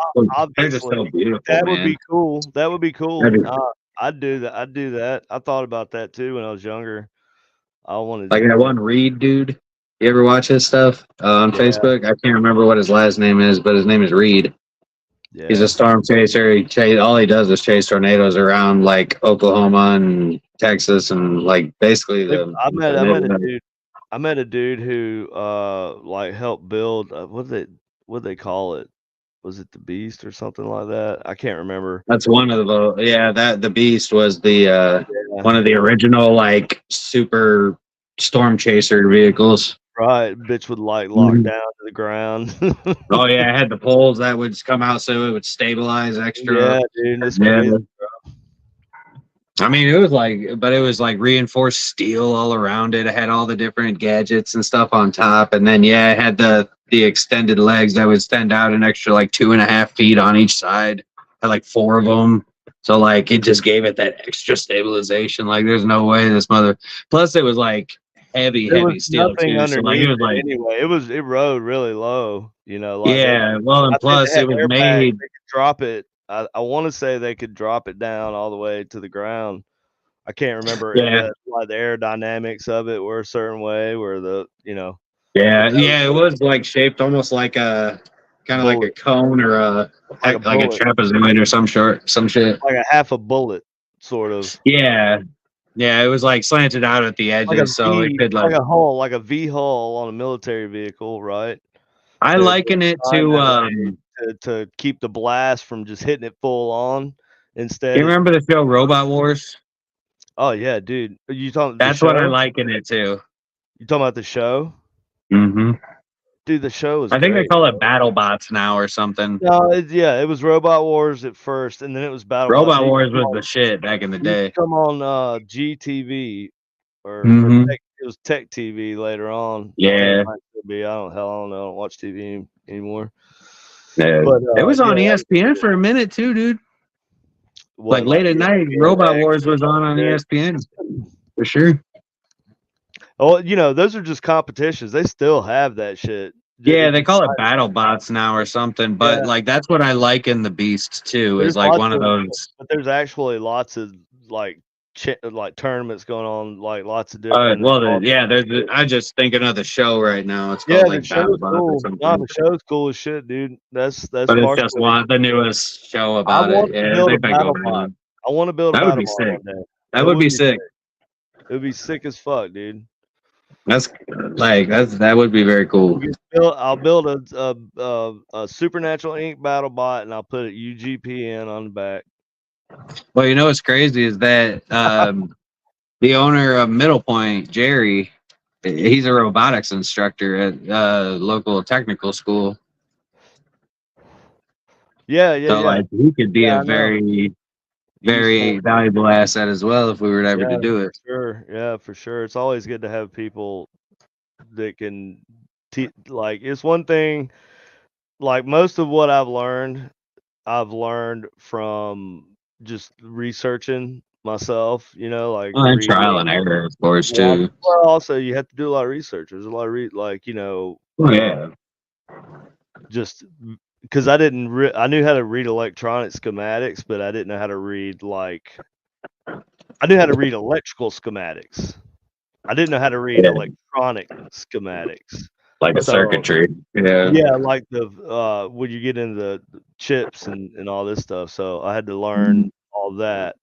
they're just so beautiful. That man. would be cool. That would be cool. That'd be- I'd do that. I'd do that. I thought about that too when I was younger. I wanted Like to that one Reed dude. You ever watch his stuff on Facebook? I can't remember what his last name is, but his name is Reed. Yeah. He's a storm chaser. All he does is chase tornadoes around like Oklahoma and Texas and like basically I met a dude who like helped build what they call it? Was it the Beast or something like that? I can't remember. That's one of the Beast was the one of the original like super storm chaser vehicles. Right, bitch would like lock down to the ground. Oh yeah, I had the poles that would come out so it would stabilize extra. Yeah, dude, it's crazy, bro. I mean, it was like reinforced steel all around it. It had all the different gadgets and stuff on top, and then it had the extended legs that would extend out an extra like 2.5 feet on each side. Had like 4 of them, so like it just gave it that extra stabilization. Like, there's no way this mother. Plus, it was like heavy steel too. So like it was like anyway, it rode really low. Like well, and plus it was made. They could drop it. I want to say they could drop it down all the way to the ground. I can't remember like the aerodynamics of it were a certain way where it was like shaped almost like a kind of like a cone or a trapezoid or some shit. Like a half a bullet, sort of. Yeah, it was like slanted out at the edges, so it could like a hull, like a V hull on a military vehicle, right? I liken it to keep the blast from just hitting it full on. Instead, you remember the show Robot Wars? Oh yeah, dude. You talking? That's what I liken it to. You talking about the show? Mm-hmm. Dude, the show is. I think they call it Battle Bots now or something. No, it was Robot Wars at first, and then it was Battle. Robot Wars was the shit back in the day. Come on, GTV or it was Tech TV later on. Yeah. I don't know. I don't watch TV anymore. Yeah. But, it was on ESPN for a minute too, dude. Like late at night, Robot Wars was on ESPN for sure. Oh, those are just competitions. They still have that shit. Yeah, they call it battle bots now or something, but Yeah. like that's what I like in the Beast too, is There's like lots one of of, those. but there's actually lots of like like tournaments going on, like lots of different. Yeah, I'm just thinking of the show right now. It's Yeah, called the like Battle show's Bot or cool. No, something. the show's cool as shit, dude. That's But it's just partially. the newest show I about it. want to Yeah, build a they've been battle going bot. on. I want to build a That would battle be bot sick. one day. That It would be sick. It would be sick as fuck, dude. That would be very cool. I'll build a Supernatural Inc. battle bot, and I'll put UGPN on the back. Well, you know what's crazy is that the owner of Middle Point, Jerry, he's a robotics instructor at local technical school. Yeah. So like he could be Yeah, a I know. very, very Useful. valuable asset as well if we were ever to do it. Sure. Yeah, for sure. It's always good to have people that can like it's one thing, like most of what I've learned from just researching myself, like Well, and reading. trial and error, of course, too. Well, also you have to do a lot of research. There's a lot of Oh, yeah. just because I didn't I knew how to read electronic schematics, but I didn't know how to read I knew how to read electrical schematics. I didn't know how to read electronic schematics. Like a circuitry. Yeah. Yeah, like the when you get into the chips and all this stuff. So I had to learn all that.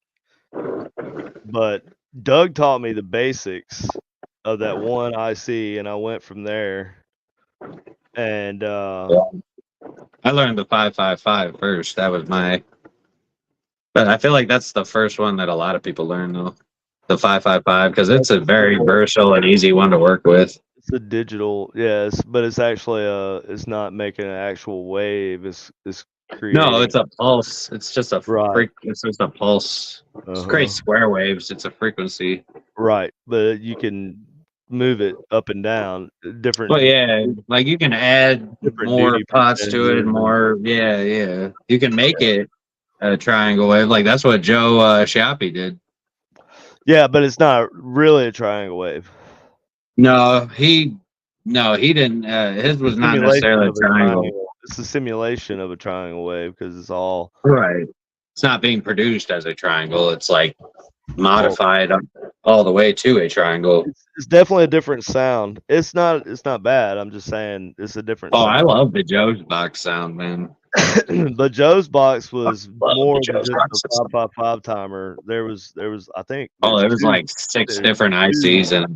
But Doug taught me the basics of that one IC, and I went from there. And I learned the 555 first. That was but I feel like that's the first one that a lot of people learn though. The 555, because it's a very versatile and easy one to work with. it's a digital, yes, but it's actually it's not making an actual wave. It's creating. No, it's a pulse. It's just a it's just a pulse. It creates square waves. It's a frequency. Right, but you can move it up and down different. Well, yeah, like you can add more pots to it, more. Yeah. You can make it a triangle wave. Like that's what Joe Shiapi did. Yeah, but it's not really a triangle wave. No, he didn't. His was not necessarily a triangle. It's a simulation of a triangle wave because it's all right. It's not being produced as a triangle. It's like modified all the way to a triangle. It's definitely a different sound. It's not bad. I'm just saying it's a different sound. I love the Joe's box sound, man. But Joe's box was more than just a 555 timer. There was I think. Oh, there was like 6 different ICs and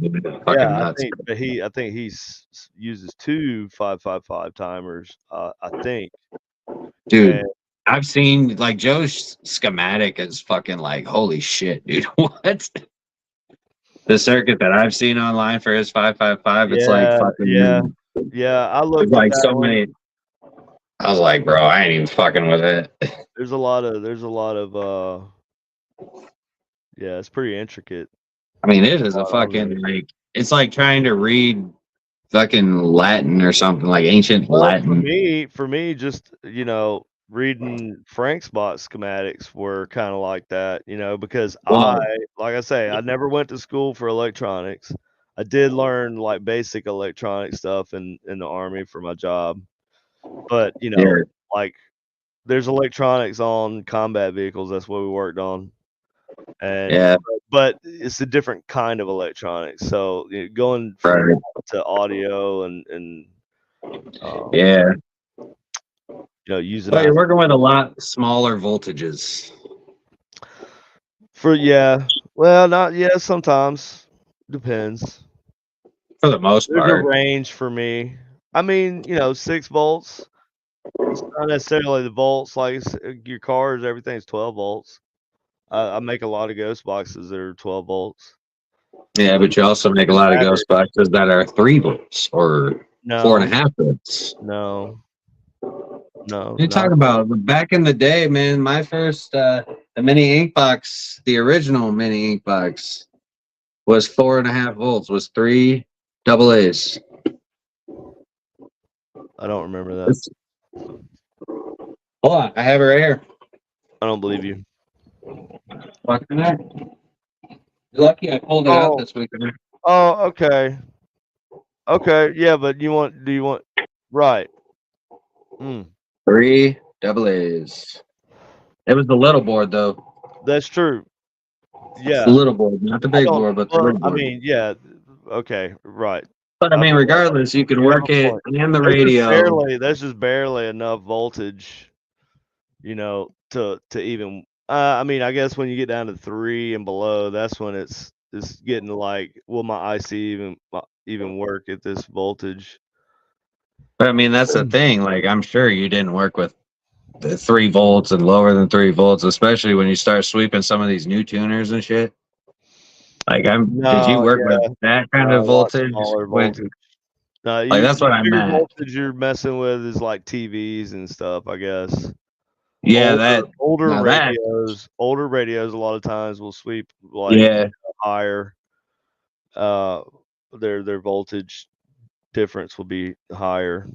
fucking nuts. I think he uses 2 555 timers. I think. Dude, I've seen like Joe's schematic is fucking like holy shit, dude. What? The circuit that I've seen online for his 555, it's like fucking I looked like so many. I was like, bro, I ain't even fucking with it. There's a lot of yeah, it's pretty intricate. I mean, it is a fucking like it's like trying to read fucking Latin or something, like ancient Latin. For me, just reading Frank's box schematics were kind of like that, because like I say, I never went to school for electronics. I did learn like basic electronic stuff in the Army for my job. But like there's electronics on combat vehicles. That's what we worked on. And but it's a different kind of electronics. So going from to audio and using. But you're working with a lot smaller voltages. Sometimes depends. For the most part, there's a range for me. I mean, 6 volts. It's not necessarily the volts like your cars. Everything's 12 volts. I make a lot of ghost boxes that are 12 volts. Yeah, but you also make a lot of ghost boxes that are 3 volts or 4.5 volts. No. You're talking about back in the day, man. My first the mini ink box, the original mini ink box, was 4.5 volts. Was 3 AA's. I don't remember that. Hold on, I have it right here. I don't believe you. Fucking heck. You're lucky I pulled it out this week. Oh, okay. Okay, yeah, but do you want right. Hmm. 3 double A's. It was the little board though. That's true. It's the Yeah. little board, not the I big don't board, but the well, little I board. mean, yeah, okay, right. But I I mean, mean, regardless, you could you have work a it point. and the radio. There's just barely enough voltage, to even I mean, I guess when you get down to 3 and below, that's when it's getting like, will my IC even work at this voltage? But I mean, that's the thing. Like, I'm sure you didn't work with the 3 volts and lower than 3 volts, especially when you start sweeping some of these new tuners and shit. Like, did you No, work with yeah, that kind no, of a lot voltage? smaller With voltage. No, like, that's the what I bigger meant. voltage you're messing with is like TVs and stuff, I guess. Yeah, Older that. No, that. older radios a lot of times will sweep like Yeah, higher. Uh, their voltage difference will be higher.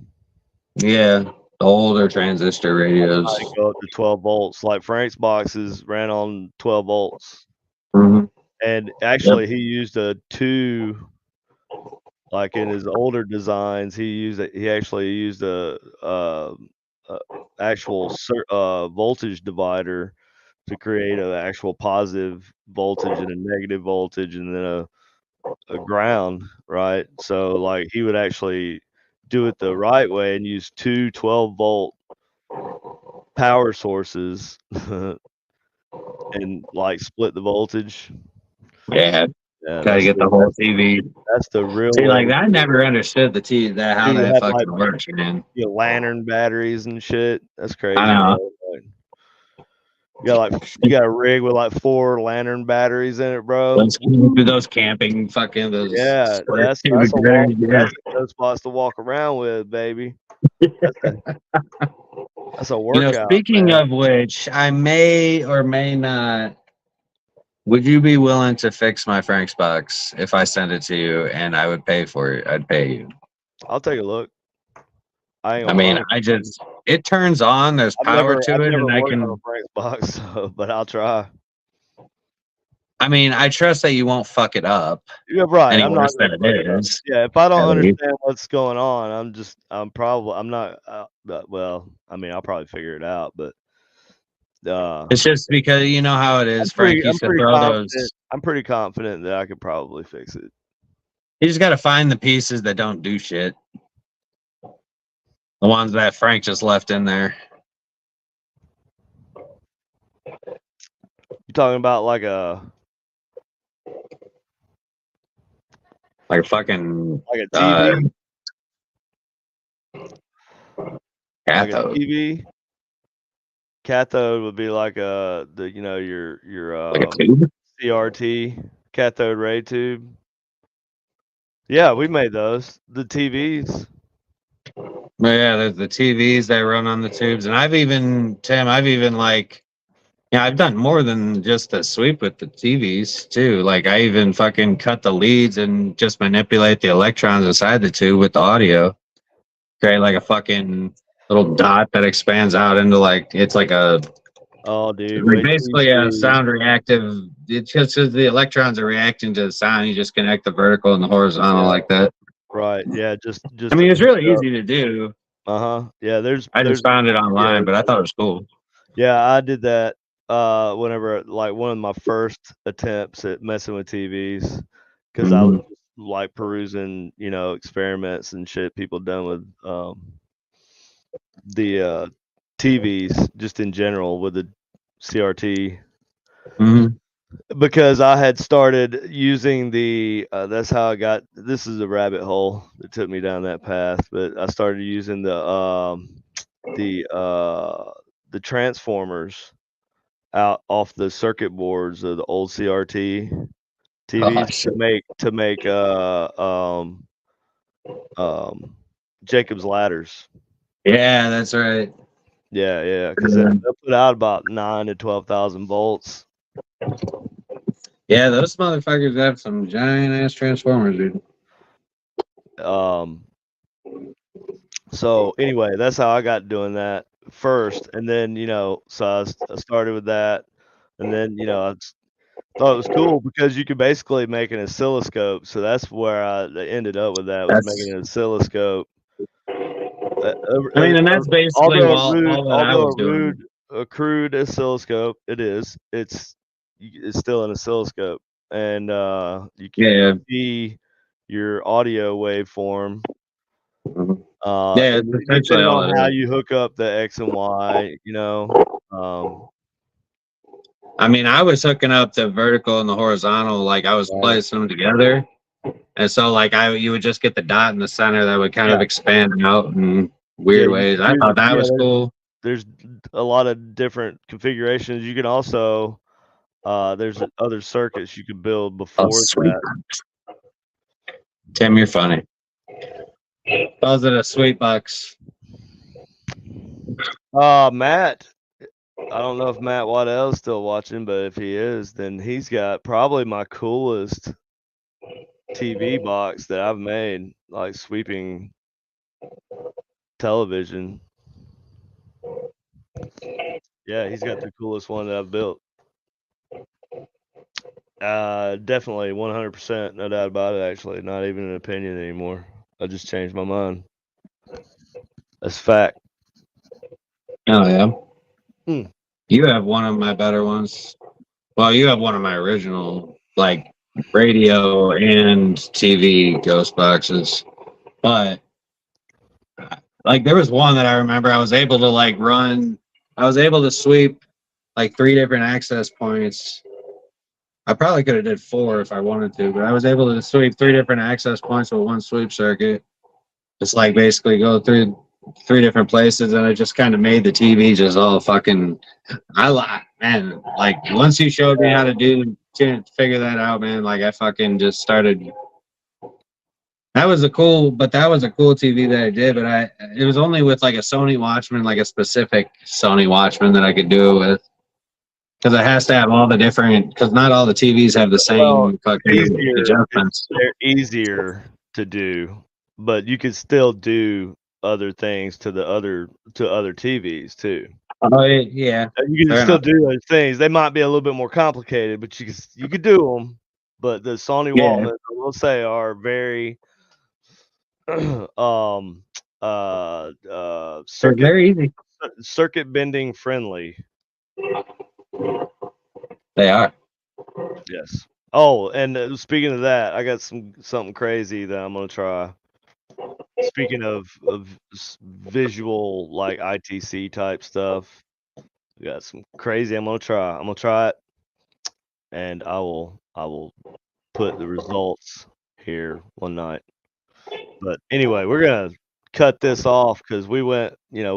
yeah. The older transistor radios. I go up to 12 volts. Like Frank's boxes ran on 12 volts, Mhm. and Yep. actually he used a 2. Like in his older designs, he actually used a actual voltage divider to create an actual positive voltage and a negative voltage, and then a ground, right? So like he would actually do it the right way and use 2 12-volt power sources and like split the voltage. Yeah, Yeah, gotta get the whole TV. that's the real See, way like to I do it. never understood the T that how He that had like fucking works, man. lantern batteries and shit. That's I crazy, know. bro. Like, you got a rig with like 4 lantern batteries in it, bro. Those camping fucking those Yeah, square cubic yards, yeah. that's those spots to walk around with, baby. That's a that's a You know, workout, speaking man. of which, I may or may not. Would you be willing to fix my Frank's box if I send it to you and I would pay for it? I'd pay you. I'll take a look. I ain't I gonna mean, lie. it turns on, there's power I've to it, never and I worked on a can, Frank's box, so, but I'll try. I mean, I trust that you won't fuck it up Yeah, right. any I'm not worse gonna than fuck it it up. is. Yeah, if I don't At least. understand what's going on, I'm not. Well, I mean, I'll probably figure it out, but It's just because you know how it is. Frank I'm used to pretty throw confident. those. I'm pretty confident that I could probably fix it. You just got to find the pieces that don't do shit. The ones that Frank just left in there. You talking about like a Like fucking TV, like a cathode. TV? Cathode would be like your Like a tube? CRT, cathode ray tube. Yeah, we made those. The TVs. But yeah, there's the TVs that run on the tubes. And I've even like, yeah, I've done more than just a sweep with the TVs too. Like I even fucking cut the leads and just manipulate the electrons inside the tube with the audio. Create like a fucking little dot that expands out into like, it's like Oh, dude, like wait till you basically a see. sound reactive. It's just as the electrons are reacting to the sound, you just connect the vertical and the horizontal Yeah, like that. right. Yeah, just I to mean, it's hook really it up. easy to do. Yeah, I just found it online, but I thought it was cool. yeah, I did that whenever like one of my first attempts at messing with TVs, because I was Mhm. just, like perusing, experiments and shit people done with the TVs just in general with the CRT, Mhm. because I had started using that's how I got, this is a rabbit hole that took me down that path, but I started using the the transformers out off the circuit boards of the old CRT TVs Oh, shit. to make um Jacob's ladders. Yeah, that's right. Yeah, because they'll put out about 9 to 12,000 volts. Yeah, those motherfuckers have some giant ass transformers, dude. Um, so anyway, that's how I got doing that first, and then so I started with that, and then thought it was cool because you could basically make an oscilloscope. So that's where I ended up with that, was That's, making an oscilloscope. I mean, and that's basically all that I was doing. A crude oscilloscope, it's still an oscilloscope, and you Yeah. can see your audio waveform. Mhm. Yeah, it's essentially Depending all on it how is. you hook up the X and Y, I mean, I was hooking up the vertical and the horizontal, like I was Right. placing them together. And so like you would just get the dot in the center that would kind of Yeah. expand out in weird ways. I thought that was cool. There's a lot of different configurations. You can also there's other circuits you could build before sweet. that. Tim, you're funny. Calls it a sweet box. Matt, I don't know if Matt Waddell's still watching, but if he is, then he's got probably my coolest TV box that I've made, like sweeping television. Yeah, he's got the coolest one that I've built. Definitely 100%, no doubt about it. Actually, not even an opinion anymore. I just changed my mind. That's fact. Oh yeah. Hmm. You have one of my better ones. Well, you have one of my original, like radio and TV ghost boxes. But like there was one that I remember I was able to sweep like 3 different access points. I probably could have did 4 if I wanted to, but I was able to sweep 3 different access points with one sweep circuit. Just like basically go through 3 different places, and it just kind of made the TV just all fucking. Man, like once you showed me how to figure that out, man. Like I fucking just started. That was a cool TV that I did, but it was only with like a Sony Watchman, like a specific Sony Watchman that I could do it with. Because it has to have all the different, because not all the TVs have the same fucking adjustments. They're easier to do, but you can still do other things to other TVs too. Oh yeah, you can still do those things. They might be a little bit more complicated, but you could do them. But the Sony Walkmans, I will say, are very very easy. Circuit bending friendly. They are. Yes. Oh, and speaking of that, I got something crazy that I'm gonna try. Speaking of visual, like ITC type stuff, we got some crazy. I'm gonna try it, and I will put the results here one night. But anyway, we're gonna cut this off because we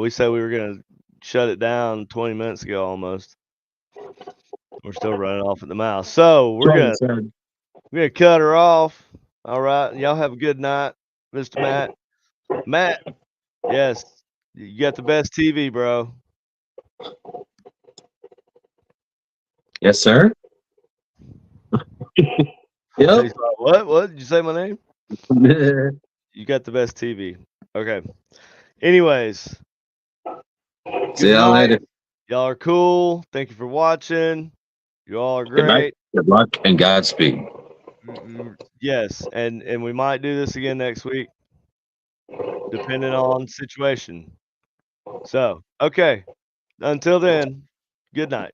said we were gonna shut it down 20 minutes ago almost. We're still running off at the mouth, so we're gonna cut her off. All right, y'all have a good night, Mr. Matt. Matt, yes, you got the best TV, bro. Yes, sir. Yep. Like, what? Did you say my name? You got the best TV. Okay. Anyways, see y'all later. Y'all are cool. Thank you for watching. You all are great. Good luck and Godspeed. Yes, and we might do this again next week, depending on situation. So, okay. Until then, good night.